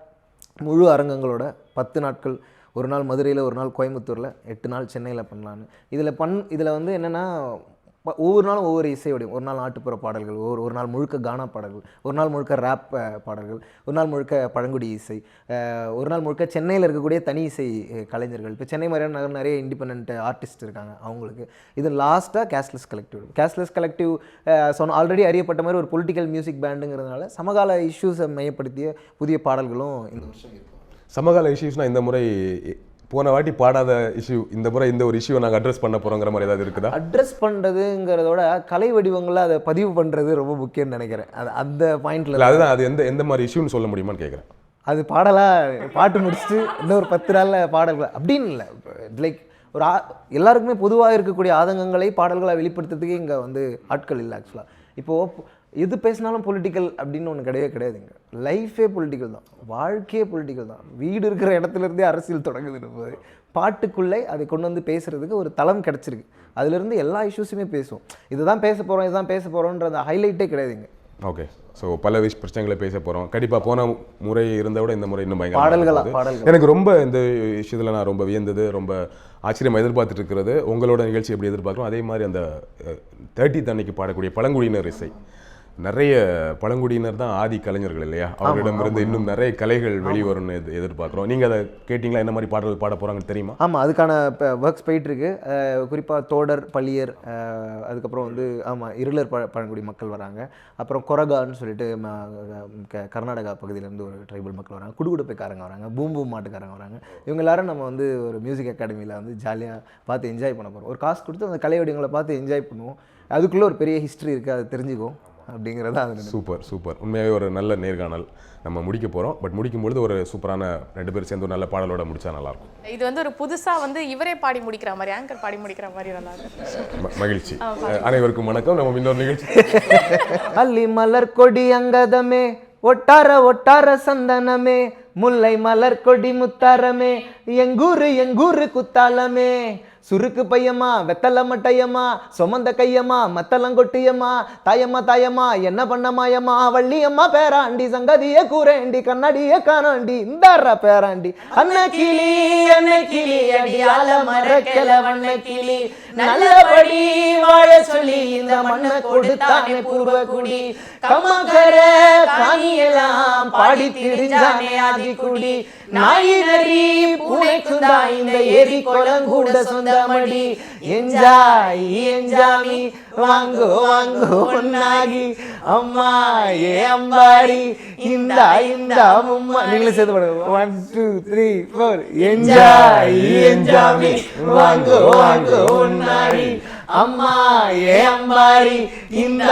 B: முழு அரங்கங்களோட 10 நாட்கள், ஒரு நாள் மதுரையில், ஒரு நாள் கோயம்புத்தூரில், 8 நாள் சென்னையில் பண்ணலான்னு. இதில் வந்து என்னென்னா ஒவ்வொரு நாளும் ஒவ்வொரு இசை வடிவம். ஒரு நாள் நாட்டுப்புற பாடல்கள், ஒரு நாள் முழுக்க கானா பாடல்கள், ஒரு நாள் முழுக்க ரேப் பாடல்கள், ஒரு நாள் முழுக்க பழங்குடி இசை, ஒரு நாள் முழுக்க சென்னையில் இருக்கக்கூடிய தனி இசை கலைஞர்கள். இப்போ சென்னை மாதிரியான நகரம் நிறைய இண்டிபெண்ட் ஆர்டிஸ்ட் இருக்காங்க, அவங்களுக்கு. இது லாஸ்ட்டாக கேஸ்ட்லெஸ் கலெக்டிவ் சொன்ன ஆல்ரெடி அறியப்பட்ட மாதிரி ஒரு பொலிட்டிக்கல் மியூசிக் பேண்டுங்கிறதுனால சமகால இஷ்யூஸை மையப்படுத்திய புதிய பாடல்களும் இந்த வருஷம் இருக்கும்.
A: சமகால இஷ்யூஸ்னால் இந்த முறை போன வாட்டி பாடாத இஷ்யூ, இந்த முறை இந்த ஒரு இஷ்யூவை நாங்கள் அட்ரஸ் பண்ண போகிறோங்கிற மாதிரி ஏதாவது இருக்குதா?
B: அட்ரஸ் பண்ணுறதுங்கிறதோட கலை வடிவங்களில் அதை பதிவு பண்ணுறது ரொம்ப முக்கியம்னு நினைக்கிறேன். அந்த பாயிண்டில்
A: அதுதான், அது எந்த மாதிரி இஷ்யூன்னு சொல்ல முடியுமான்னு கேட்குறேன்.
B: அது பாட்டு முடிச்சுட்டு இன்னும் ஒரு 10 நாளில் பாடல்கள் அப்படின்னு இல்லை. லைக் ஒரு எல்லாருக்குமே பொதுவாக இருக்கக்கூடிய ஆதங்கங்களை பாடல்களை வெளிப்படுத்துறதுக்கே இங்கே வந்து ஆட்கள் இல்லை. ஆக்சுவலாக இப்போது எது பேசினாலும் பொலிட்டிக்கல் அப்படின்னு ஒன்று கிடையாதுங்க. லைஃபே பொலிட்டிக்கல் தான், வாழ்க்கையே பொலிட்டிக்கல் தான். வீடு இருக்கிற இடத்துலேருந்தே அரசியல் தொடங்குதுன்னு போது பாட்டுக்குள்ளே அதை கொண்டு வந்து பேசுகிறதுக்கு ஒரு தளம் கிடச்சிருக்கு. அதுலேருந்து எல்லா இஷ்யூஸுமே பேசுவோம். இதுதான் பேச போகிறோன்ற அந்த ஹைலைட்டே கிடையாதுங்க.
A: ஓகே, ஸோ பல பிரச்சனைகளை பேச போகிறோம். கண்டிப்பாக போன முறை இருந்த விட இந்த முறை இன்னும் பயங்கர
B: பாடல்கள்.
A: எனக்கு ரொம்ப இந்த விஷயத்தில் நான் ரொம்ப வியந்தது, ரொம்ப ஆச்சரியமாக எதிர்பார்த்துட்டு இருக்கிறது. உங்களோட நிகழ்ச்சி எப்படி எதிர்பார்க்குறோம் அதே மாதிரி அந்த 30th அன்னைக்கு பாடக்கூடிய பழங்குடியினர் இசை, நிறைய பழங்குடியினர் தான் ஆதி கலைஞர்கள் இல்லையா, அவர்களிடமிருந்து இன்னும் நிறைய கலைகள் வெளிவரும்னு எதிர்பார்க்குறோம். நீங்கள் அதை கேட்டிங்களா, என்ன மாதிரி பாடல்கள் பாட போகிறாங்கன்னு தெரியுமா?
B: ஆமாம், அதுக்கான ஒர்க்ஸ் போயிட்டுருக்கு. குறிப்பாக தோடர், பள்ளியர், அதுக்கப்புறம் வந்து இருளர் பழங்குடி மக்கள் வராங்க. அப்புறம் கொரகான்னு சொல்லிட்டு கர்நாடகா பகுதியிலேருந்து ஒரு ட்ரைபல் மக்கள் வராங்க. குடுகுடுப்பைக்காரங்க வராங்க, பூம்பூ மாட்டுக்காரங்க வராங்க. இவங்க எல்லாரும் நம்ம வந்து ஒரு மியூசிக் அகாடமியில் வந்து ஜாலியாக பார்த்து என்ஜாய் பண்ண போகிறோம். ஒரு காசு கொடுத்து அந்த கலை வடிவங்களை பார்த்து என்ஜாய் பண்ணுவோம். அதுக்குள்ளே ஒரு பெரிய ஹிஸ்ட்ரி இருக்குது, அது தெரிஞ்சுக்கும் அப்படிங்கிறத. அது
A: சூப்பர் சூப்பர். உண்மையாகவே ஒரு நல்ல நேர்காணல். நம்ம முடிக்க போகிறோம். பட் முடிக்கும்பொழுது ஒரு சூப்பரான 2 பேர் சேர்ந்து ஒரு நல்ல பாடலோட முடிச்சா நல்லாயிருக்கும்.
C: இது வந்து ஒரு புதுசாக வந்து இவரே பாடி முடிக்கிற மாதிரி, ஆங்கர் பாடி முடிக்கிற மாதிரி நல்லா இருக்கும்.
A: மகிழ்ச்சி. அனைவருக்கும் வணக்கம். நம்ம இன்னொரு நிகழ்ச்சி.
B: அல்லி மலர் கொடி அங்கதமே, ஒட்டார ஒட்டார சந்தனமே, முல்லை மலர் கொடி முத்தாரமே, எங்கூரு குத்தாலமே, சுருக்கு பையம்மா வெத்தல மட்டையம்மா, சொமந்த கையம்மா மத்தலங்கொட்டியம்மா, தாயம்மா என்ன பண்ண மாயம்மா, வள்ளியம்மா பேராண்டி, சங்கதிய கூரேண்டி, கண்ணாடிய காணாண்டி, இந்தார பேராண்டி, அன்ன கிளி அடி ஆல மரக்கல வண்ண கிளி, நல்லபடி வாழ சொல்லி இந்த மண்ண கொடுத்தானே பூர்வ குடி, கமகர காணியெல்லாம் பாடி திரிஞ்சானே ஆதி குடி, நாயி நரி பூனைக்குந்தா இந்த ஏரி குளங்கூட சொந்தமடி, என்ஜாமி வாங்கோ ஒன்னாகி, அம்மா ஏ அம்பாரி இந்த அம்மா. நீங்களும் சேர்த்து பாடுங்க. 1 2 3 4. என்ஜாமி வாங்கோ ஒன்னாரி, அம்மா ஏ அம்பாரி இந்த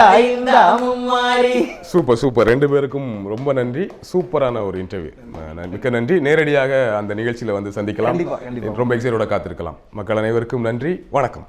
B: அம்மாரி.
A: Super super. 2 பேருக்கும் ரொம்ப நன்றி. சூப்பரான ஒரு இன்டர்வியூ. மிக்க நன்றி. நேரடியாக அந்த நிகழ்ச்சியில் வந்து சந்திக்கலாம். ரொம்ப எக்ஸைட்டோட காத்திருக்கலாம். மக்கள் அனைவருக்கும் நன்றி. வணக்கம்.